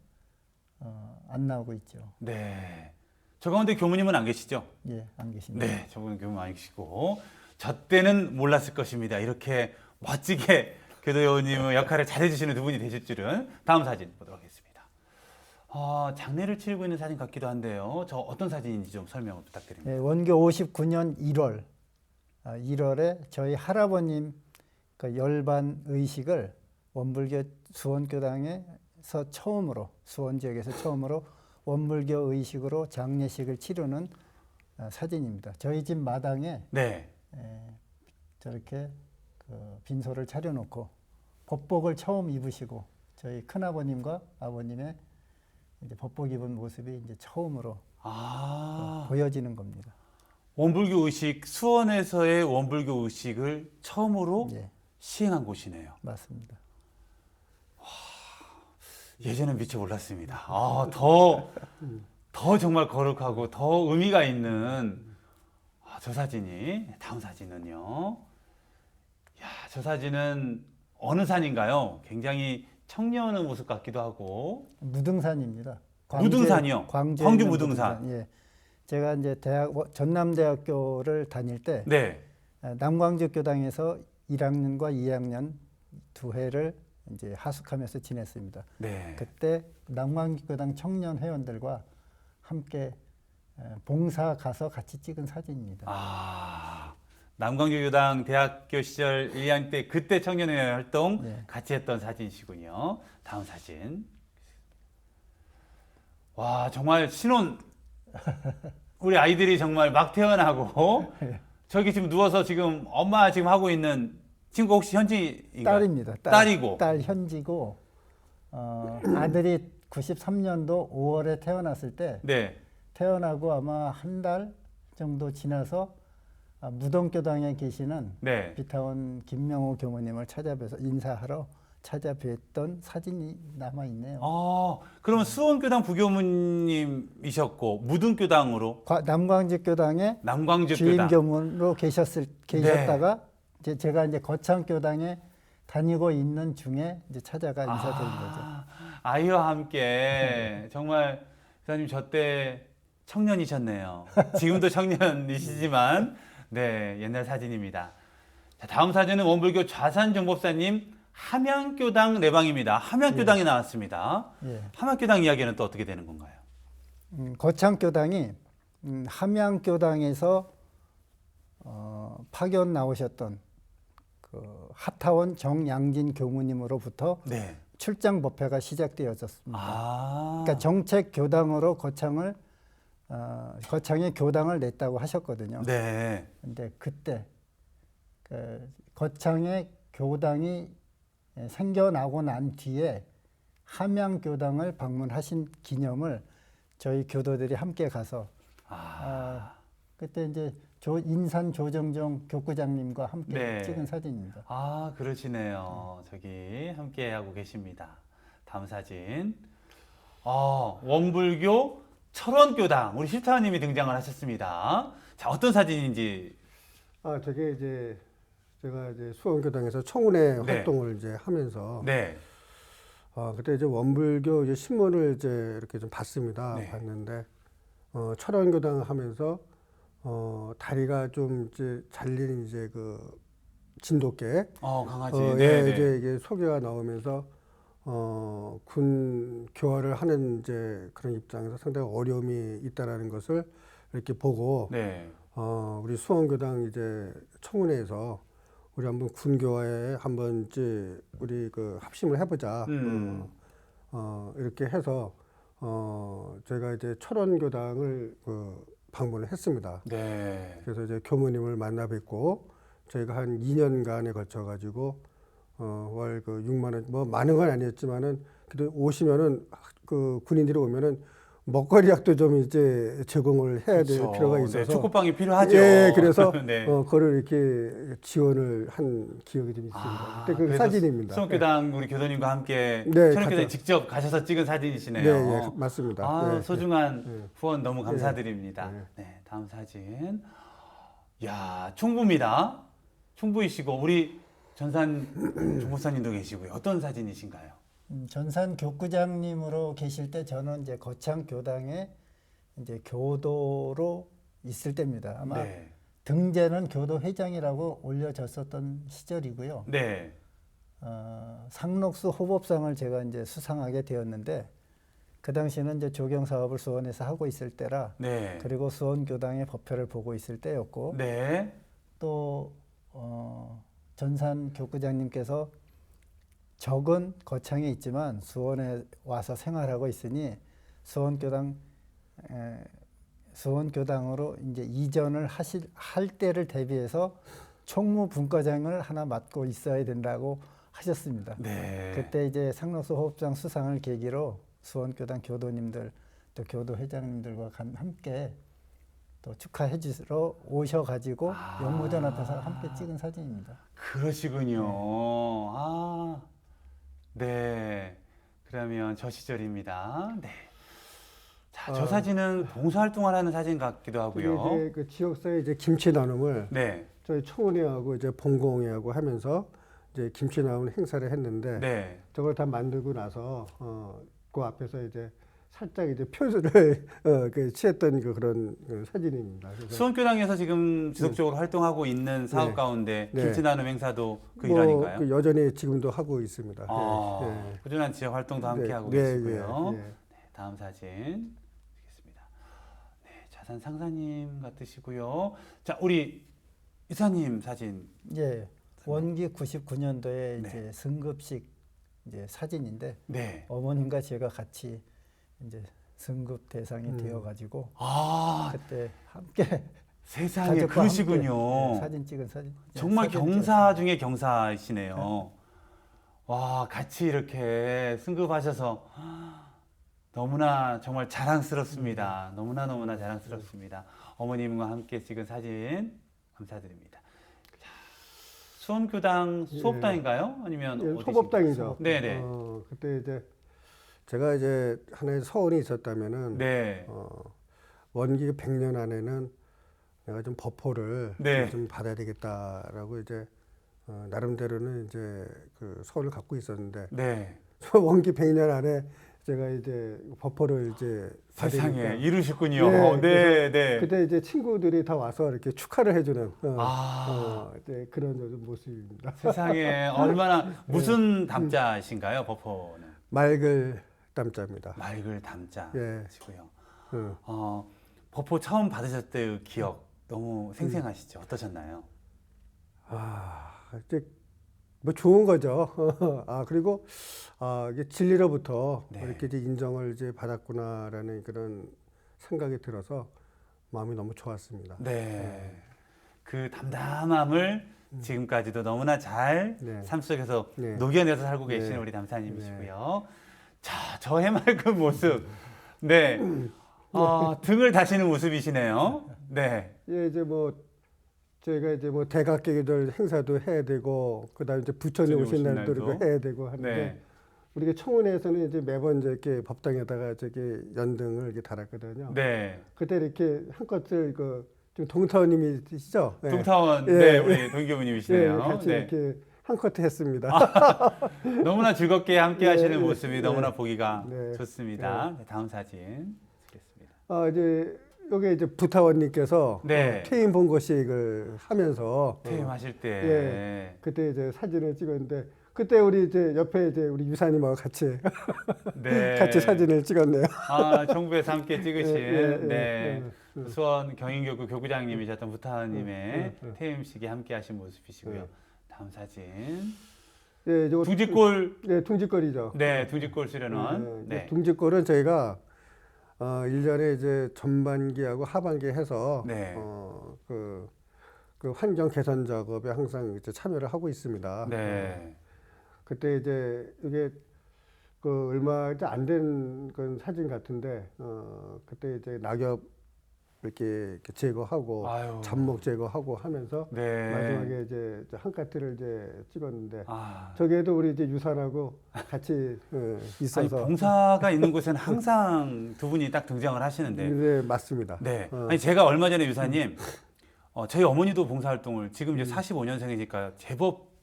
안 나오고 있죠. 네. 저 가운데 교무님은 안 계시죠? 예, 안 계십니다. 네. 저분은 교무 안 계시고 저 때는 몰랐을 것입니다. 이렇게 멋지게 교도님의 역할을 잘해주시는 두 분이 되실 줄은. 다음 사진 보도록 하겠습니다. 장례를 치르고 있는 사진 같기도 한데요. 저 어떤 사진인지 좀 설명을 부탁드립니다. 예, 원교 59년 1월 1월에 저희 할아버님 그 열반 의식을 원불교 수원교당에서 처음으로 수원 지역에서 처음으로 원불교 의식으로 장례식을 치르는 사진입니다. 저희 집 마당에 네. 저렇게 그 빈소를 차려놓고 법복을 처음 입으시고 저희 큰아버님과 아버님의 이제 법복 입은 모습이 이제 처음으로 보여지는 겁니다. 원불교 의식, 수원에서의 원불교 의식을 처음으로 예, 시행한 곳이네요. 맞습니다. 예전엔 미처 몰랐습니다. 더 정말 거룩하고 더 의미가 있는 저 사진이, 다음 사진은요. 야, 저 사진은 어느 산인가요? 굉장히 청년의 모습 같기도 하고. 무등산입니다. 무등산이요? 광주에 광주 있는 무등산. 예. 제가 이제 전남대학교를 다닐 때 네. 남광주 교당에서 1학년과 2학년 두 해를 이제 하숙하면서 지냈습니다. 네. 그때 남광주 교당 청년 회원들과 함께 봉사 가서 같이 찍은 사진입니다. 남광주교당 대학교 시절 1학년 때 그때 청년회 활동 네. 같이 했던 사진이시군요. 다음 사진. 와, 정말 신혼 우리 아이들이 정말 막 태어나고 저기 지금 누워서 지금 엄마 지금 하고 있는 친구 혹시 현지인가요? 딸입니다. 딸이고. 딸 현지고 아들이 93년도 5월에 태어났을 때 네. 태어나고 아마 한 달 정도 지나서 무동교당에 계시는 네. 비타원 김명호 교무님을 찾아뵈서 인사하러 찾아뵀던 사진이 남아 있네요. 그러면 수원교당 부교무님이셨고 무등교당으로 남광주 교당에 남광주 주임 교당. 교무로 계셨다가 이제 제가 이제 거창 교당에 다니고 있는 중에 이제 찾아가 인사드린 거죠. 아이와 함께 정말 교사님 저 때 청년이셨네요. 지금도 청년이시지만 네, 옛날 사진입니다. 자, 다음 사진은 원불교 좌산정법사님 함양교당 내방입니다. 함양교당이 나왔습니다. 예. 함양교당 이야기는 또 어떻게 되는 건가요? 거창 교당이 함양 교당에서 파견 나오셨던 그 하타원 정양진 교무님으로부터 네. 출장 법회가 시작되었습니다. 그러니까 정책 교당으로 거창에 교당을 냈다고 하셨거든요. 네. 근데 그때 그 거창에 교당이 생겨나고 난 뒤에 함양 교당을 방문하신 기념을 저희 교도들이 함께 가서 그때 이제 인산 조정종 교구장님과 함께 네. 찍은 사진입니다. 그러시네요. 저기 함께 하고 계십니다. 다음 사진. 원불교 철원교당 우리 실타님이 등장을 하셨습니다. 자, 어떤 사진인지. 저게 이제 제가 이제 수원교당에서 청운회 네. 활동을 이제 하면서 네. 그때 이제 원불교 이제 신문을 이제 이렇게 좀 봤습니다. 네. 봤는데 철원교당 하면서 다리가 좀 이제 잘린 이제 그 진돗개 강아지. 이제 이게 소개가 나오면서 군 교화를 하는 이제 그런 입장에서 상당히 어려움이 있다라는 것을 이렇게 보고 네. 우리 수원교당 이제 청운회에서 우리 한번 군 교화에 한번 이제 우리 그 합심을 해보자. 이렇게 해서 저희가 이제 철원교당을 방문을 했습니다. 네. 그래서 이제 교무님을 만나 뵙고 저희가 한 2년간에 걸쳐 가지고 월 그 6만 원, 뭐 많은 건 아니었지만은 그래도 오시면은 그 군인들이 오면은 먹거리 약도 좀 이제 제공을 해야 될 그렇죠. 필요가 네, 있어서 축구빵이 필요하죠. 예, 그래서 네. 그거를 이렇게 지원을 한 기억이 좀 있습니다. 그때 그 그래서 사진입니다. 수원교당 우리 교도님과 함께 네, 철원교당에 가서. 직접 가셔서 찍은 사진이시네요. 네, 맞습니다. 네, 소중한 후원 너무 감사드립니다. 네, 다음 사진. 야, 총부입니다. 총부이시고 우리 전산 종목사님도 계시고요. 어떤 사진이신가요? 전산 교구장님으로 계실 때 저는 이제 거창 교당에 이제 교도로 있을 때입니다. 아마 네. 등재는 교도 회장이라고 올려졌었던 시절이고요. 네. 상록수 호법상을 제가 이제 수상하게 되었는데 그 당시에는 이제 조경 사업을 수원에서 하고 있을 때라 네. 그리고 수원 교당의 법회를 보고 있을 때였고 네. 또 전산 교구장님께서 적은 거창에 있지만 수원에 와서 생활하고 있으니 수원교당 수원교당으로 이제 이전을 할 때를 대비해서 총무분과장을 하나 맡고 있어야 된다고 하셨습니다. 네. 그때 이제 상록수 호흡장 수상을 계기로 수원교당 교도님들 또 교도 회장님들과 함께 또 축하해 주러 오셔가지고 영무전 앞에서 함께 찍은 사진입니다. 그러시군요. 아, 네. 그러면 저 시절입니다. 네. 자, 저 사진은 봉사활동을 하는 사진 같기도 하고요. 이제 그 지역사회 이제 김치 나눔을 네. 저희 청원회하고 이제 본공회하고 하면서 이제 김치 나눔 행사를 했는데 네. 저걸 다 만들고 나서 그 앞에서 이제 살짝 이제 표수를 그 취했던 그런 사진입니다. 그래서 수원교당에서 지금 지속적으로 활동하고 있는 사업 네. 가운데 네. 김치 나눔 행사도 그 뭐 일환인가요? 그 여전히 지금도 하고 있습니다. 아, 예, 예. 꾸준한 지역 활동도 함께 네, 하고 네, 계시고요. 예, 예. 네, 다음 사진 보겠습니다. 네, 자산 상사님 같으시고요. 자, 우리 이사님 사진. 예, 원기 99년도에 네. 이제 승급식 이제 사진인데 네. 어머님과 제가 같이 이제 승급 대상이 되어가지고 아, 그때 함께 세상에 가족과 그러시군요. 함께, 네, 사진 찍은 사진. 정말 사진 경사 중에 경사이시네요. 와, 같이 이렇게 승급하셔서 너무나 정말 자랑스럽습니다. 너무나 자랑스럽습니다. 어머님과 함께 찍은 사진 감사드립니다. 자, 수원교당 수업당인가요? 아니면 예, 어디신가요? 소법당이죠. 네네. 그때 이제 제가 이제 하나의 서원이 있었다면은 네. 원기 100년 안에는 내가 좀 버퍼를 네. 좀 받아야 되겠다라고 이제 나름대로는 이제 그 서원을 갖고 있었는데 네. 원기 100년 안에 제가 이제 버퍼를 이제 세상에 받으니까 이루셨군요. 네, 네, 네. 그때 이제 친구들이 다 와서 이렇게 축하를 해주는 네, 그런 요즘 모습입니다. 세상에 얼마나 무슨 담자신가요, 버퍼는? 맑을 담자입니다. 맑을 담자시고요. 예. 버퍼 처음 받으셨을 때의 기억 너무 생생하시죠? 어떠셨나요? 이제 뭐 좋은 거죠. 그리고 이게 진리로부터 네. 이렇게 이제 인정을 이제 받았구나라는 그런 생각이 들어서 마음이 너무 좋았습니다. 네. 그 담담함을 지금까지도 너무나 잘 네. 삶 속에서 네. 녹여내서 살고 계시는 네. 우리 담사님이시고요. 자, 저 해맑은 모습. 네. 등을 다시는 모습이시네요. 네. 예, 이제 뭐 저희가 이제 뭐 대각계절 행사도 해야 되고 그다음에 이제 부처님 오신 날도 이렇게 해야 되고 하는데 네. 우리가 청원에서는 이제 매번 이제 이렇게 법당에다가 저기 연등을 이렇게 달았거든요. 네. 그때 이렇게 한껏을 지금 동타원님이시죠? 네. 동타원, 예, 네, 예. 우리 예, 동교부님이시네요. 같이 네. 이렇게 한껏 했습니다. 너무나 즐겁게 함께 네, 하시는 네, 모습이 네. 너무나 보기가 네. 좋습니다. 네, 다음 사진 보겠습니다. 이제 여기 이제 부타원님께서 네. 퇴임 본거식을 하면서 퇴임하실 때. 예. 그때 이제 사진을 찍었는데 그때 우리 이제 옆에 이제 우리 유사님하고 같이 네. 같이 사진을 찍었네요. 정부에서 함께 찍으신 예, 수원 경인교구 교구장님이셨던 부타원님의 예. 퇴임식에 함께하신 모습이시고요. 예. 다음 사진. 예, 저거 둥지골. 네, 둥지골이죠. 네, 둥지골 수련원. 네. 둥지골은 저희가 1년에 이제 전반기하고 하반기 해서 네. 그 환경 개선 작업에 항상 이제 참여를 하고 있습니다. 네. 그때 이제 이게 그 얼마 이제 안 된 건 사진 같은데 그때 이제 낙엽 이렇게 제거하고 아유. 잡목 제거하고 하면서 네. 마지막에 이제 한 카트를 이제 찍었는데 아. 저기에도 우리 이제 유산하고 같이 아니, 있어서 봉사가 있는 곳에는 항상 두 분이 딱 등장을 하시는데. 네, 맞습니다. 네. 아니 제가 얼마 전에 유사님 저희 어머니도 봉사활동을 지금 이제 45년생이니까 제법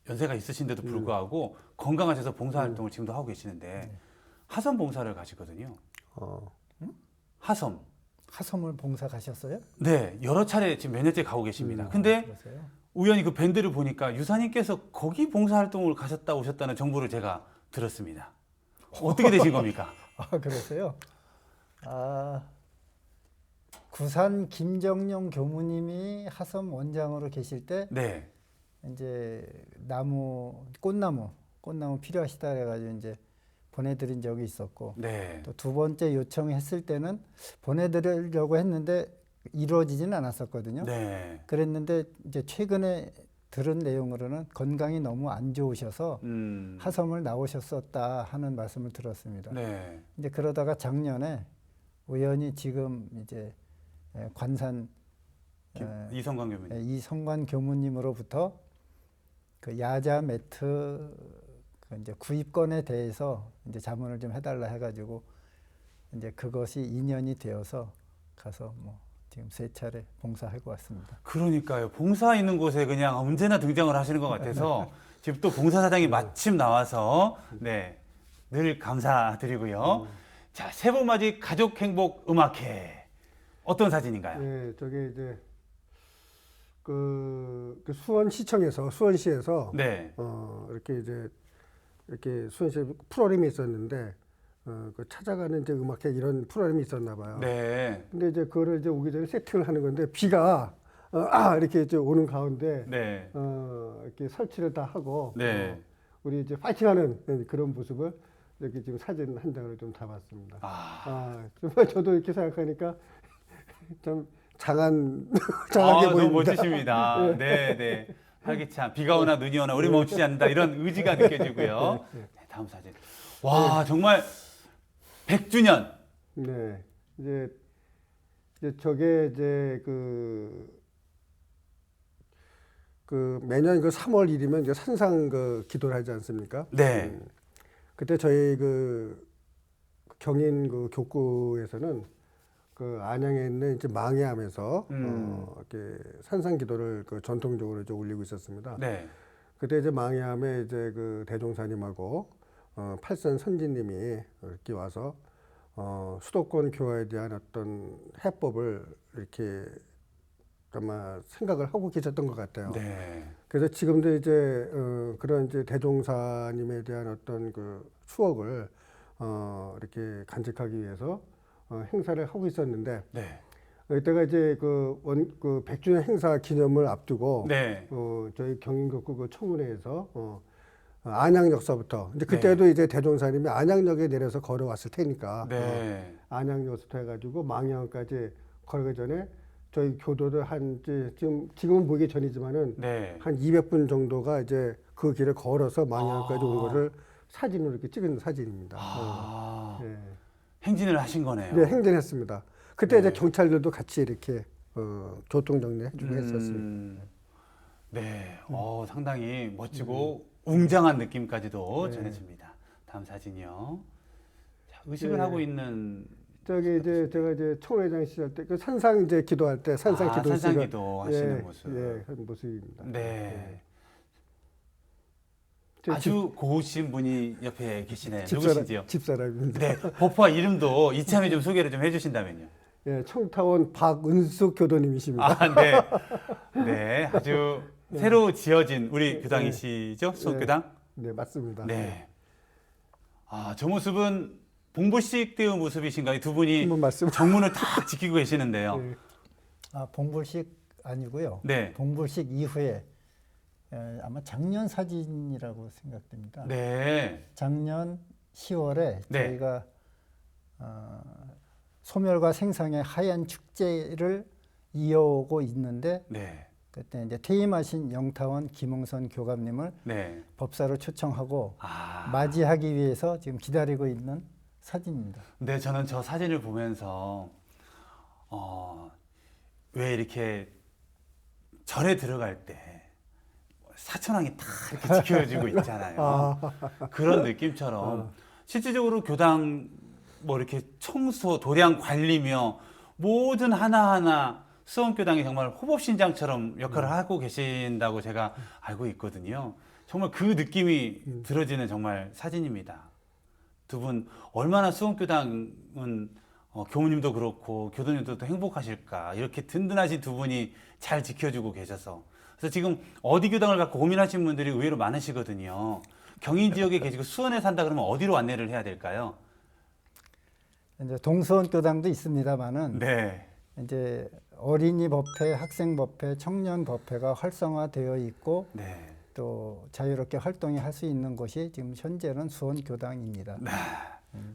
연세가 있으신데도 불구하고 건강하셔서 봉사활동을 지금도 하고 계시는데 하섬 봉사를 가시거든요. 하섬. 하섬을 봉사 가셨어요? 네, 여러 차례 지금 몇 년째 가고 계십니다. 근데 그러세요? 우연히 그 밴드를 보니까 유사님께서 거기 봉사활동을 가셨다 오셨다는 정보를 제가 들었습니다. 어떻게 되신 겁니까? 그러세요? 구산 김정용 교무님이 하섬 원장으로 계실 때 네. 이제 꽃나무 필요하시다 그래가지고 이제 보내드린 적이 있었고 네. 또 두 번째 요청했을 때는 보내드리려고 했는데 이루어지지는 않았었거든요. 네. 그랬는데 이제 최근에 들은 내용으로는 건강이 너무 안 좋으셔서 하섬을 나오셨었다 하는 말씀을 들었습니다. 네. 이제 그러다가 작년에 우연히 지금 이제 관산 이성광 교수님. 이성관 교무님으로부터 그 야자 매트 그 이제 구입권에 대해서 이제 자문을 좀 해달라 해가지고 이제 그것이 인연이 되어서 가서 뭐 지금 3차례 봉사하고 왔습니다. 그러니까요. 봉사 있는 곳에 그냥 언제나 등장을 하시는 것 같아서 지금 또 봉사사장이 마침 나와서 네, 늘 감사드리고요. 자, 세 번 맞이 가족 행복 음악회 어떤 사진인가요? 네, 저게 이제 그 수원시청에서 수원시에서 네. 이렇게 이제 이렇게 수원시에 프로그램이 있었는데 그 찾아가는 이제 음악회 이런 프로그램이 있었나 봐요. 네. 근데 이제 그거를 이제 오기 전에 세팅을 하는 건데 비가 이렇게 이제 오는 가운데 네. 이렇게 설치를 다 하고 네. 우리 이제 파이팅하는 그런 모습을 이렇게 지금 사진 한 장을 좀 담았습니다. 정말 저도 이렇게 생각하니까 좀 장하게 너무 보입니다. 멋지십니다. 네, 네. 활기찬 비가 오나 눈이 오나 우리 멈추지 않는다 이런 의지가 느껴지고요. 네, 다음 사진. 와, 정말 100주년. 네, 이제 저게 이제 그 매년 그 3월 1일이면 이제 산상 그 기도를 하지 않습니까? 네. 그때 저희 그 경인 그 교구에서는 그 안양에 있는 이제 망해암에서 이렇게 산상 기도를 그 전통적으로 이제 올리고 있었습니다. 네. 그때 이제 망해암에 이제 그 대종사님하고 팔선 선지님이 이렇게 와서 수도권 교화에 대한 어떤 해법을 이렇게 아마 생각을 하고 계셨던 것 같아요. 네. 그래서 지금도 이제 그런 이제 대종사님에 대한 어떤 그 추억을 이렇게 간직하기 위해서 행사를 하고 있었는데 네. 이때가 이제 그 100주년 행사 기념을 앞두고 네. 저희 경인교구 그 청문회에서 안양역서부터 이제 그때도 이제 대종사님이 안양역에 내려서 걸어왔을 테니까 네. 안양역부터 해가지고 망향까지 걸어가기 전에 저희 교도들 지금은 보기 전이지만은 네. 한 200분 정도가 이제 그 길을 걸어서 망향까지 온 거를 사진으로 이렇게 찍은 사진입니다. 네. 행진을 하신 거네요. 네, 행진했습니다. 그때 네. 이제 경찰들도 같이 이렇게 교통 정리해주고 했었습니다. 네, 상당히 멋지고 웅장한 느낌까지도 네. 전해집니다. 다음 사진이요. 자, 의식을 네. 하고 있는 저기 이제 제가 이제 총회장 시절 때 그 산상 이제 기도할 때 산상 기도 산상 기도 하시는 모습. 한 모습입니다. 네. 저 아주 고우신 분이 옆에 계시네요. 누구신지요? 집사람입니다. 네, 법화 이름도 이참에 좀 소개를 좀 해주신다면요. 예, 청타원 박은숙 교도님이십니다. 아, 네. 네, 아주 새로 지어진 우리 교당이시죠? 수원교당? 네, 맞습니다. 네. 저 모습은 봉불식 때의 모습이신가요? 두 분이 한번 말씀. 정문을 탁 지키고 계시는데요. 네. 봉불식 아니고요. 네. 봉불식 이후에 아마 작년 사진이라고 생각됩니다. 네. 작년 10월에 네. 저희가 소멸과 생상의 하얀 축제를 이어오고 있는데 네. 그때 이제 퇴임하신 영타원 김홍선 교감님을 네. 법사로 초청하고 맞이하기 위해서 지금 기다리고 있는 사진입니다. 네, 저는 저 사진을 보면서 왜 이렇게 절에 들어갈 때 사천왕이 딱 이렇게 지켜주고 있잖아요. 그런 느낌처럼 실질적으로 교당 뭐 이렇게 청소, 도량 관리며 모든 하나하나 수원교당이 정말 호법신장처럼 역할을 하고 계신다고 제가 알고 있거든요. 정말 그 느낌이 들어지는 정말 사진입니다. 두 분 얼마나 수원교당은 교무님도 그렇고 교도님도 또 행복하실까, 이렇게 든든하신 두 분이 잘 지켜주고 계셔서. 그래서 지금 어디 교당을 갖고 고민하시는 분들이 의외로 많으시거든요. 경인 지역에 계시고 수원에 산다 그러면 어디로 안내를 해야 될까요? 이제 동수원 교당도 있습니다만은 네. 이제 어린이 법회, 학생 법회, 청년 법회가 활성화되어 있고 네. 또 자유롭게 활동할 수 있는 곳이 지금 현재는 수원교당입니다.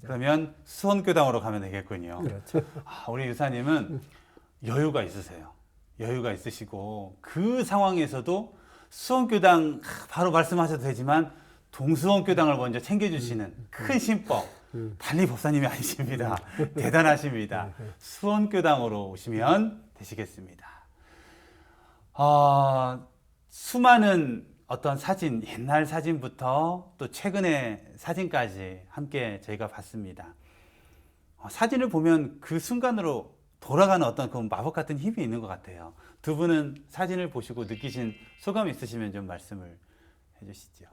그러면 수원교당으로 가면 되겠군요. 그렇죠. 우리 유사님은 여유가 있으세요. 여유가 있으시고 그 상황에서도 수원교당 바로 말씀하셔도 되지만 동수원교당을 먼저 챙겨주시는 큰 신법 달리 법사님이 아니십니다. 대단하십니다. 수원교당으로 오시면 되시겠습니다. 수많은 어떤 사진, 옛날 사진부터 또 최근의 사진까지 함께 저희가 봤습니다. 사진을 보면 그 순간으로 돌아가는 어떤 그 마법 같은 힘이 있는 것 같아요. 두 분은 사진을 보시고 느끼신 소감 있으시면 좀 말씀을 해주시죠.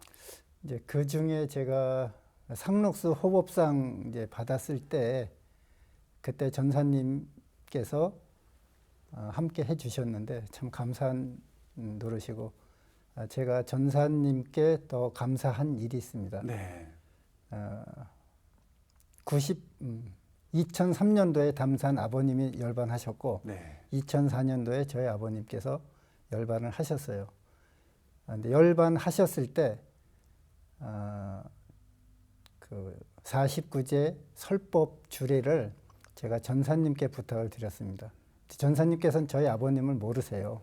이제 그 중에 제가 상록수 호법상 이제 받았을 때 그때 전사님께서 함께 해주셨는데 참 감사한 노릇이고 제가 전사님께 더 감사한 일이 있습니다. 네. 2003년도에 담산 아버님이 열반하셨고 네. 2004년도에 저희 아버님께서 열반을 하셨어요. 근데 열반하셨을 때 그 49제 설법 주례를 제가 전사님께 부탁을 드렸습니다. 전사님께서는 저희 아버님을 모르세요.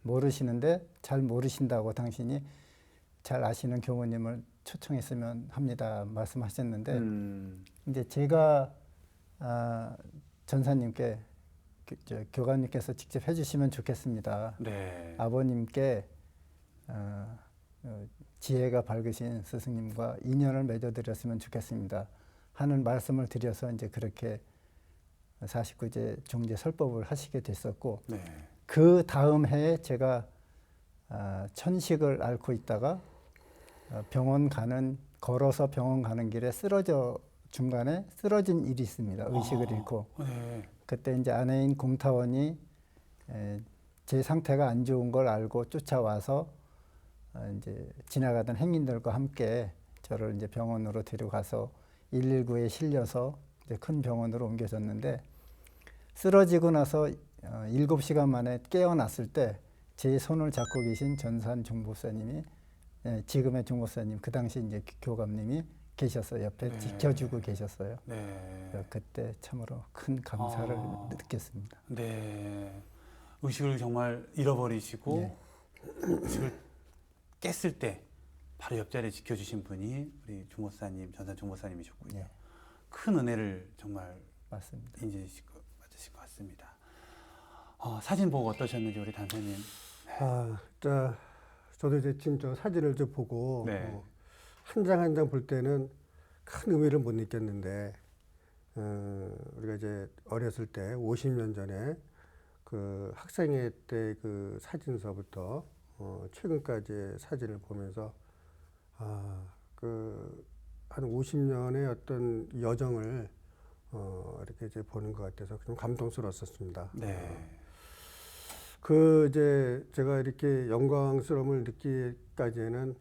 모르시는데 잘 모르신다고 당신이 잘 아시는 교모님을 초청했으면 합니다 말씀하셨는데 이제 제가 전사님께 교관님께서 직접 해주시면 좋겠습니다. 네. 아버님께 지혜가 밝으신 스승님과 인연을 맺어드렸으면 좋겠습니다 하는 말씀을 드려서 이제 그렇게 49제 종제 설법을 하시게 됐었고 네. 그 다음 해에 제가 천식을 앓고 있다가 걸어서 병원 가는 길에 중간에 쓰러진 일이 있습니다. 의식을 잃고. 네. 그때 이제 아내인 공타원이 제 상태가 안 좋은 걸 알고 쫓아와서 이제 지나가던 행인들과 함께 저를 이제 병원으로 데려가서 119에 실려서 이제 큰 병원으로 옮겨졌는데 쓰러지고 나서 7시간 만에 깨어났을 때 제 손을 잡고 계신 전산 종법사님이 지금의 종법사님 그 당시 이제 교감님이 계셨어요. 옆에 네. 지켜주고 계셨어요. 네. 그때 참으로 큰 감사를 느꼈습니다. 네. 의식을 정말 잃어버리시고 네. 의식을 깼을 때 바로 옆자리에 지켜주신 분이 우리 종목사님, 전산 종목사님이셨군요. 네. 큰 은혜를 정말 맞습니다. 인지하실 것 같습니다. 사진 보고 어떠셨는지 우리 단사님. 저도 이제 지금 저 사진을 좀 보고 네. 한 장 한 장 볼 때는 큰 의미를 못 느꼈는데 우리가 이제 어렸을 때 50년 전에 그 학생회 때 그 사진서부터 최근까지의 사진을 보면서 그 한 50년의 어떤 여정을 이렇게 이제 보는 것 같아서 좀 감동스러웠었습니다. 네. 이제 제가 이렇게 영광스러움을 느끼기까지는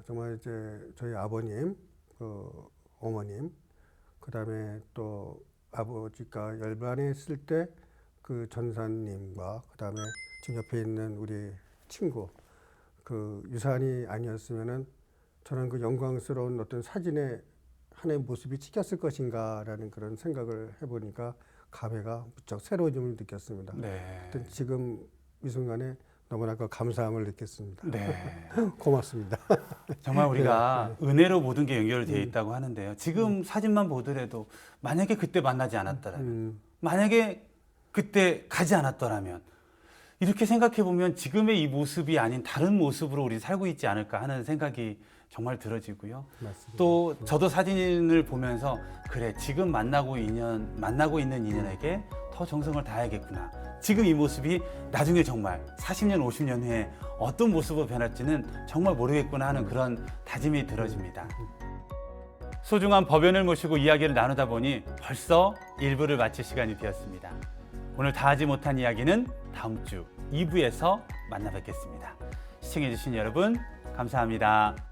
정말 이제 저희 아버님, 어머님, 그 다음에 또 아버지가 열반했을 때 그 전사님과 그 다음에 지금 옆에 있는 우리 친구, 그 유산이 아니었으면은 저는 그 영광스러운 어떤 사진의 하나의 모습이 찍혔을 것인가라는 그런 생각을 해보니까 감회가 무척 새로워짐을 느꼈습니다. 네. 지금 이 순간에 너무나 그 감사함을 느꼈습니다. 네. 고맙습니다. 정말 우리가 은혜로 모든 게 연결되어 있다고 하는데요. 지금 사진만 보더라도 만약에 그때 만나지 않았더라면, 만약에 그때 가지 않았더라면 이렇게 생각해 보면 지금의 이 모습이 아닌 다른 모습으로 우리 살고 있지 않을까 하는 생각이 정말 들어지고요. 맞습니다. 또 저도 사진을 보면서 그래 지금 만나고 있는 인연에게 더 정성을 다해야겠구나. 지금 이 모습이 나중에 정말 40년, 50년 후에 어떤 모습으로 변할지는 정말 모르겠구나 하는 그런 다짐이 들어집니다. 소중한 법연을 모시고 이야기를 나누다 보니 벌써 1부를 마칠 시간이 되었습니다. 오늘 다 하지 못한 이야기는 다음 주 2부에서 만나 뵙겠습니다. 시청해주신 여러분 감사합니다.